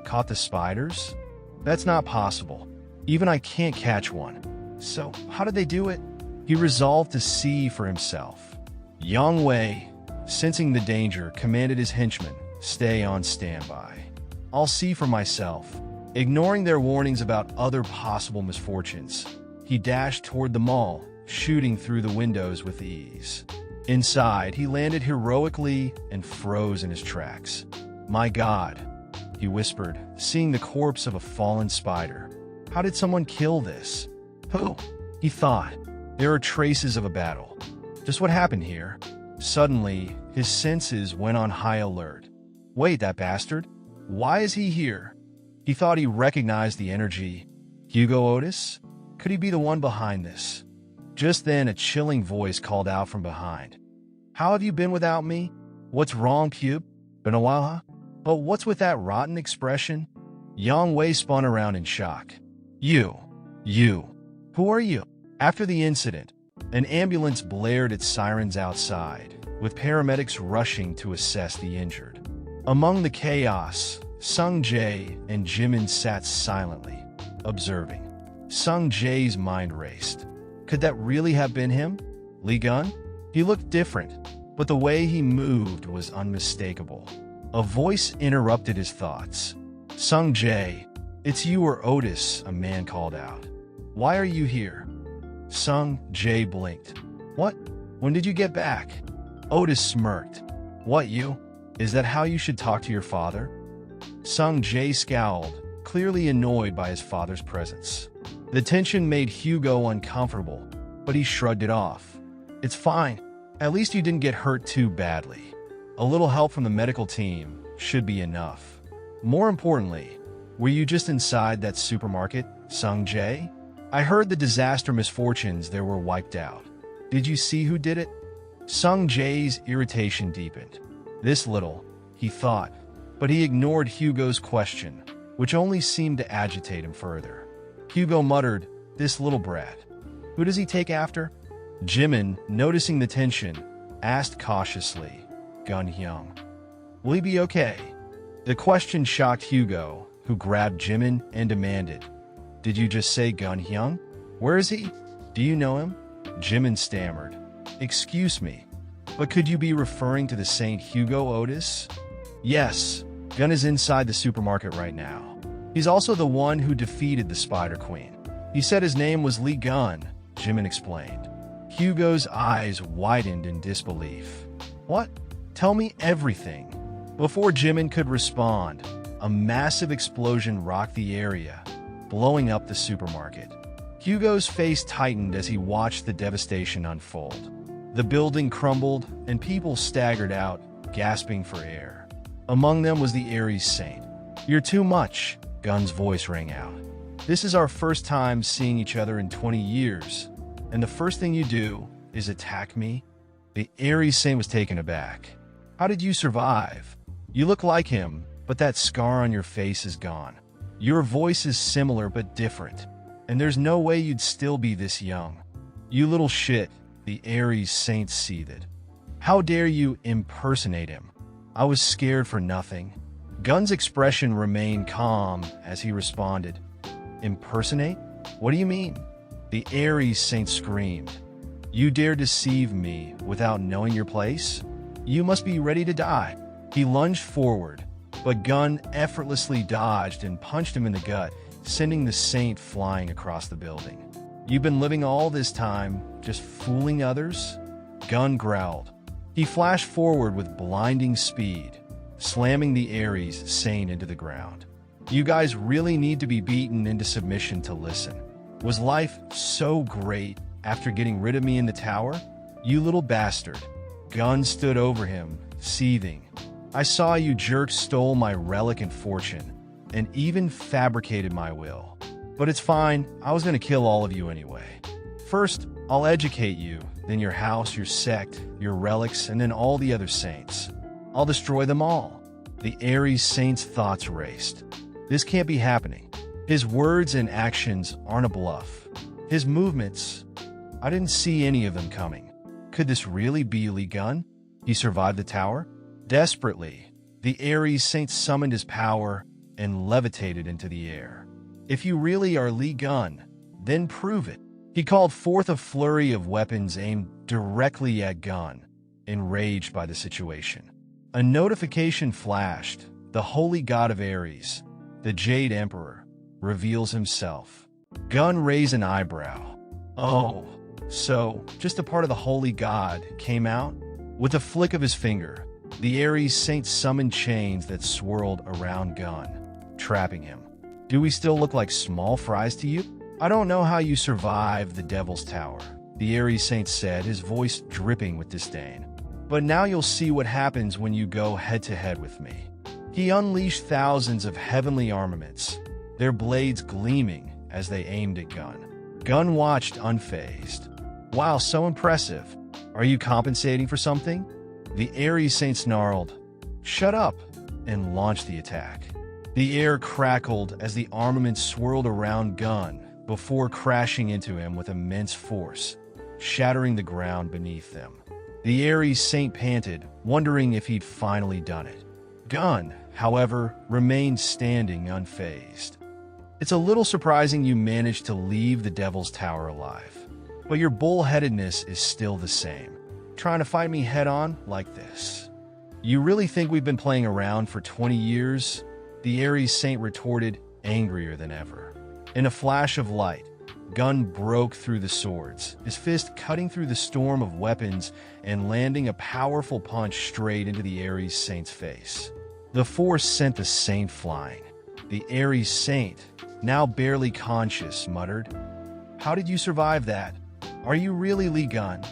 caught the spiders? That's not possible. Even I can't catch one. So, how did they do it? He resolved to see for himself. Yang Wei, sensing the danger, commanded his henchmen, stay on standby. I'll see for myself. Ignoring their warnings about other possible misfortunes, he dashed toward the mall, shooting through the windows with ease. Inside, he landed heroically and froze in his tracks. My God, he whispered, seeing the corpse of a fallen spider. How did someone kill this? Who? He thought. There are traces of a battle. Just what happened here? Suddenly, his senses went on high alert. Wait, that bastard? Why is he here? He thought he recognized the energy. Hugo Otis? Could he be the one behind this? Just then, a chilling voice called out from behind. How have you been without me? What's wrong, Pube? Been a while, huh? But what's with that rotten expression? Yang Wei spun around in shock. You. Who are you? After the incident, an ambulance blared its sirens outside, with paramedics rushing to assess the injured. Among the chaos, Sung Jae and Jimin sat silently, observing. Sung Jae's mind raced. Could that really have been him? Lee Gun? He looked different, but the way he moved was unmistakable. A voice interrupted his thoughts. Sung Jae, it's you or Otis, a man called out. Why are you here? Sung Jae blinked. What? When did you get back? Otis smirked. What, you? Is that how you should talk to your father? Sung Jae scowled, clearly annoyed by his father's presence. The tension made Hugo uncomfortable, but he shrugged it off. It's fine. At least you didn't get hurt too badly. A little help from the medical team should be enough. More importantly, were you just inside that supermarket, Sung Jae? I heard the disaster misfortunes there were wiped out. Did you see who did it? Sung Jae's irritation deepened. This little, he thought, but he ignored Hugo's question, which only seemed to agitate him further. Hugo muttered, this little brat. Who does he take after? Jimin, noticing the tension, asked cautiously, Gun Hyung. Will he be okay? The question shocked Hugo, who grabbed Jimin and demanded, Did you just say Gun Hyung? Where is he? Do you know him? Jimin stammered. Excuse me, but could you be referring to the St. Hugo Otis? Yes, Gun is inside the supermarket right now. He's also the one who defeated the Spider Queen. He said his name was Lee Gun, Jimin explained. Hugo's eyes widened in disbelief. What? Tell me everything. Before Jimin could respond, a massive explosion rocked the area, blowing up the supermarket. Hugo's face tightened as he watched the devastation unfold. The building crumbled, and people staggered out, gasping for air. Among them was the Aries Saint. You're too much, Gun's voice rang out. This is our first time seeing each other in 20 years, and the first thing you do is attack me? The Aries Saint was taken aback. How did you survive? You look like him, but that scar on your face is gone. Your voice is similar but different, and there's no way you'd still be this young. You little shit, the Aries Saint seethed. How dare you impersonate him? I was scared for nothing. Gun's expression remained calm as he responded. Impersonate? What do you mean? The Aries Saint screamed. You dare deceive me without knowing your place? You must be ready to die. He lunged forward, but Gun effortlessly dodged and punched him in the gut, sending the Saint flying across the building. You've been living all this time just fooling others? Gun growled. He flashed forward with blinding speed, slamming the Aries Saint into the ground. You guys really need to be beaten into submission to listen. Was life so great after getting rid of me in the tower? You little bastard. Gun stood over him, seething. I saw you jerks stole my relic and fortune, and even fabricated my will. But it's fine, I was gonna kill all of you anyway. First, I'll educate you, then your house, your sect, your relics, and then all the other saints. I'll destroy them all. The Aries Saint's thoughts raced. This can't be happening. His words and actions aren't a bluff. His movements, I didn't see any of them coming. Could this really be Lee Gun? He survived the tower? Desperately, the Aries Saint summoned his power and levitated into the air. If you really are Lee Gun, then prove it. He called forth a flurry of weapons aimed directly at Gun, enraged by the situation. A notification flashed. The holy god of Aries, the Jade Emperor, reveals himself. Gun raised an eyebrow. Oh, so just a part of the holy god came out? With a flick of his finger, the Aries Saint summoned chains that swirled around Gun, trapping him. Do we still look like small fries to you? I don't know how you survived the Devil's Tower, the Aries Saint said, his voice dripping with disdain. But now you'll see what happens when you go head-to-head with me. He unleashed thousands of heavenly armaments, their blades gleaming as they aimed at Gun. Gun watched unfazed. Wow, so impressive. Are you compensating for something? The Aries Saint snarled, shut up, and launched the attack. The air crackled as the armaments swirled around Gun before crashing into him with immense force, shattering the ground beneath them. The Aries Saint panted, wondering if he'd finally done it. Gun, however, remained standing unfazed. It's a little surprising you managed to leave the Devil's Tower alive, but your bullheadedness is still the same. Trying to fight me head-on like this. You really think we've been playing around for 20 years? The Aries Saint retorted, angrier than ever. In a flash of light, Gun broke through the swords, his fist cutting through the storm of weapons and landing a powerful punch straight into the Aries Saint's face. The force sent the Saint flying. The Aries Saint, now barely conscious, muttered, "How did you survive that? Are you really Lee Gun?"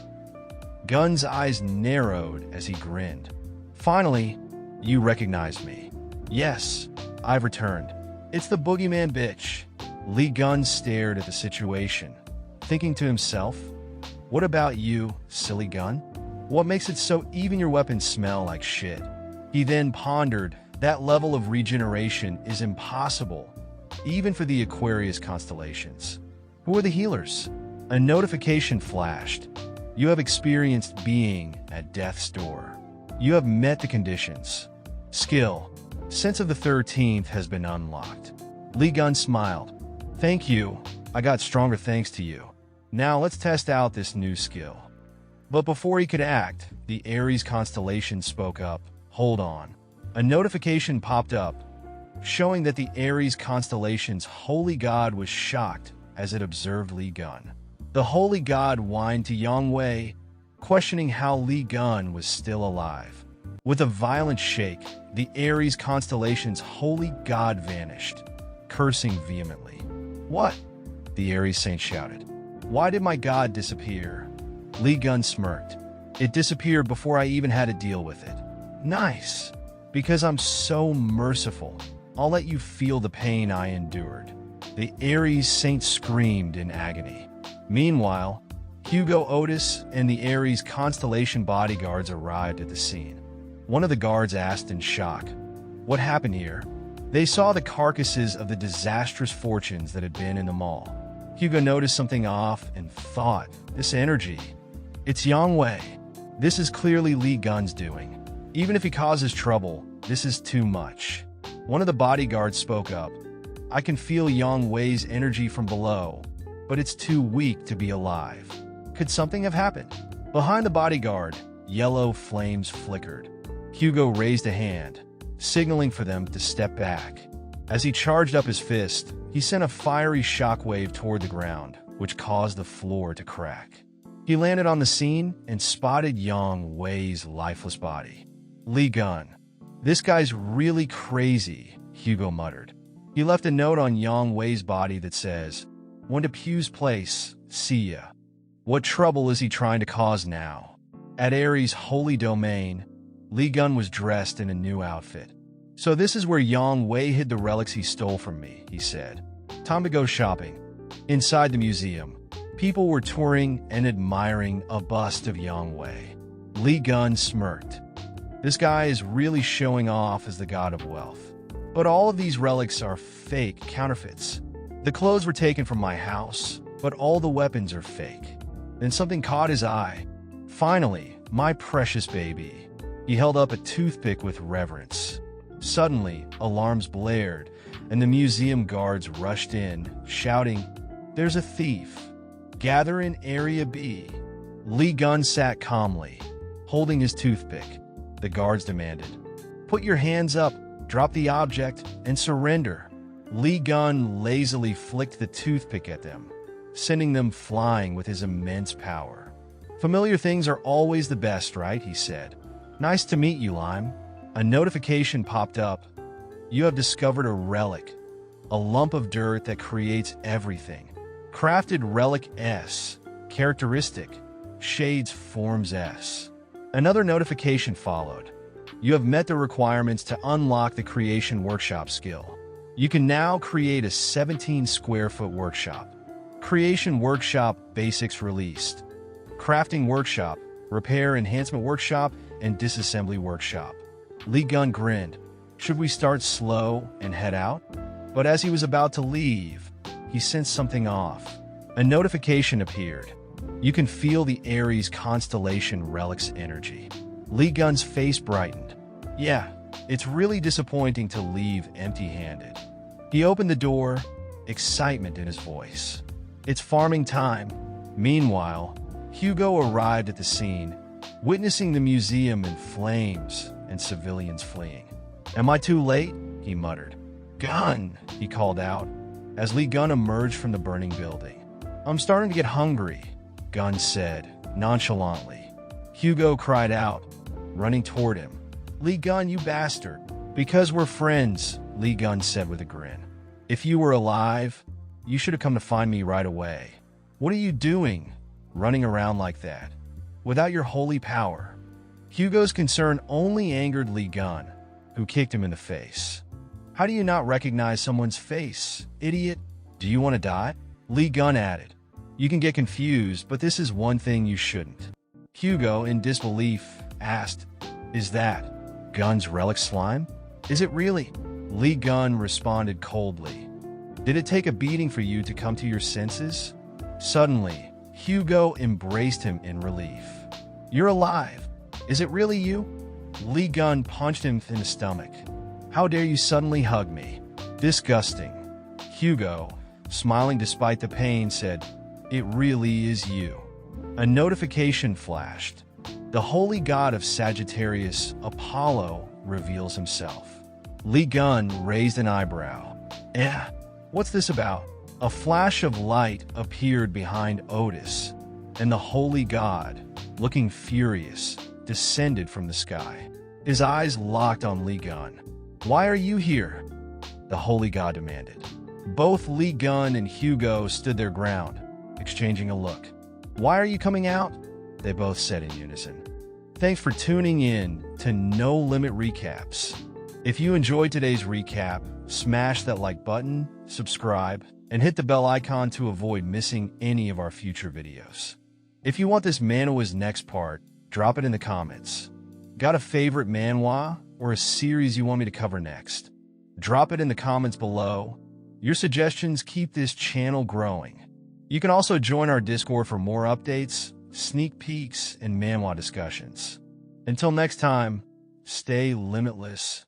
Gun's eyes narrowed as he grinned. "Finally, you recognized me." "Yes, I've returned. It's the boogeyman bitch." Lee Gun stared at the situation, thinking to himself, "What about you, silly Gun? What makes it so even your weapons smell like shit?" He then pondered, that level of regeneration is impossible, even for the Aquarius constellations. Who are the healers? A notification flashed. You have experienced being at death's door. You have met the conditions. Skill. Sense of the 13th has been unlocked. Lee Gun smiled. "Thank you. I got stronger thanks to you. Now let's test out this new skill." But before he could act, the Aries constellation spoke up. "Hold on." A notification popped up, showing that the Aries constellation's holy god was shocked as it observed Lee Gun. The holy god whined to Yang Wei, questioning how Lee Gun was still alive. With a violent shake, the Aries constellation's holy god vanished, cursing vehemently. "What?" the Aries Saint shouted. "Why did my god disappear?" Lee Gun smirked. "It disappeared before I even had to deal with it." "Nice. Because I'm so merciful, I'll let you feel the pain I endured." The Aries Saint screamed in agony. Meanwhile, Hugo Otis and the Aries constellation bodyguards arrived at the scene. One of the guards asked in shock, "What happened here?" They saw the carcasses of the disastrous fortunes that had been in the mall. Hugo noticed something off and thought, "This energy, it's Yang Wei. This is clearly Lee Gun's doing. Even if he causes trouble, this is too much." One of the bodyguards spoke up. "I can feel Yang Wei's energy from below, but it's too weak to be alive. Could something have happened?" Behind the bodyguard, yellow flames flickered. Hugo raised a hand, signaling for them to step back. As he charged up his fist, he sent a fiery shockwave toward the ground, which caused the floor to crack. He landed on the scene and spotted Yang Wei's lifeless body. "Lee Gun. This guy's really crazy," Hugo muttered. He left a note on Yang Wei's body that says, "Went to Pew's place, see ya." What trouble is he trying to cause now? At Ares' holy domain, Lee Gun was dressed in a new outfit. "So this is where Yang Wei hid the relics he stole from me," he said. "Time to go shopping." Inside the museum, people were touring and admiring a bust of Yang Wei. Lee Gun smirked. This guy is really showing off as the god of wealth. But all of these relics are fake counterfeits. The clothes were taken from my house, but all the weapons are fake. Then something caught his eye. "Finally, my precious baby." He held up a toothpick with reverence. Suddenly, alarms blared, and the museum guards rushed in, shouting, "There's a thief. Gather in Area B." Lee Gun sat calmly, holding his toothpick. The guards demanded, "Put your hands up, drop the object, and surrender." Lee Gun lazily flicked the toothpick at them, sending them flying with his immense power. "Familiar things are always the best, right?" he said. "Nice to meet you, Lime." A notification popped up. "You have discovered a relic, a lump of dirt that creates everything. Crafted Relic S, characteristic, Shades Forms S." Another notification followed. "You have met the requirements to unlock the Creation Workshop skill. You can now create a 17-square-foot workshop. Creation Workshop Basics released. Crafting Workshop, Repair Enhancement Workshop, and Disassembly Workshop." Lee Gun grinned. "Should we start slow and head out?" But as he was about to leave, he sensed something off. A notification appeared. "You can feel the Aries constellation relic's energy." Lee Gun's face brightened. "Yeah, it's really disappointing to leave empty-handed." He opened the door, excitement in his voice. "It's farming time." Meanwhile, Hugo arrived at the scene, witnessing the museum in flames and civilians fleeing. "Am I too late?" he muttered. Gun, he called out, as Lee Gun emerged from the burning building. I'm starting to get hungry, Gun said, nonchalantly. Hugo cried out, running toward him. Lee Gun, you bastard. Because we're friends, Lee Gun said with a grin. If you were alive, you should have come to find me right away. What are you doing, running around like that, without your holy power? Hugo's concern only angered Lee Gun, who kicked him in the face. How do you not recognize someone's face, idiot? Do you want to die? Lee Gun added. You can get confused, but this is one thing you shouldn't. Hugo, in disbelief, asked, Is that Gun's relic slime? Is it really? Lee Gun responded coldly. Did it take a beating for you to come to your senses? Suddenly, Hugo embraced him in relief. You're alive. Is it really you? Lee Gun punched him in the stomach. How dare you suddenly hug me? Disgusting. Hugo, smiling despite the pain, said, It really is you. A notification flashed. The holy god of Sagittarius, Apollo, reveals himself. Lee Gun raised an eyebrow. What's this about? A flash of light appeared behind Otis, and the holy god, looking furious, descended from the sky. His eyes locked on Lee Gun. Why are you here? The holy god demanded. Both Lee Gun and Hugo stood their ground, exchanging a look. Why are you coming out? They both said in unison. Thanks for tuning in to No Limit Recaps. If you enjoyed today's recap, smash that like button, subscribe, and hit the bell icon to avoid missing any of our future videos. If you want this manhwa's next part, drop it in the comments. Got a favorite manhwa or a series you want me to cover next? Drop it in the comments below. Your suggestions keep this channel growing. You can also join our Discord for more updates, sneak peeks, and manhwa discussions. Until next time, stay limitless.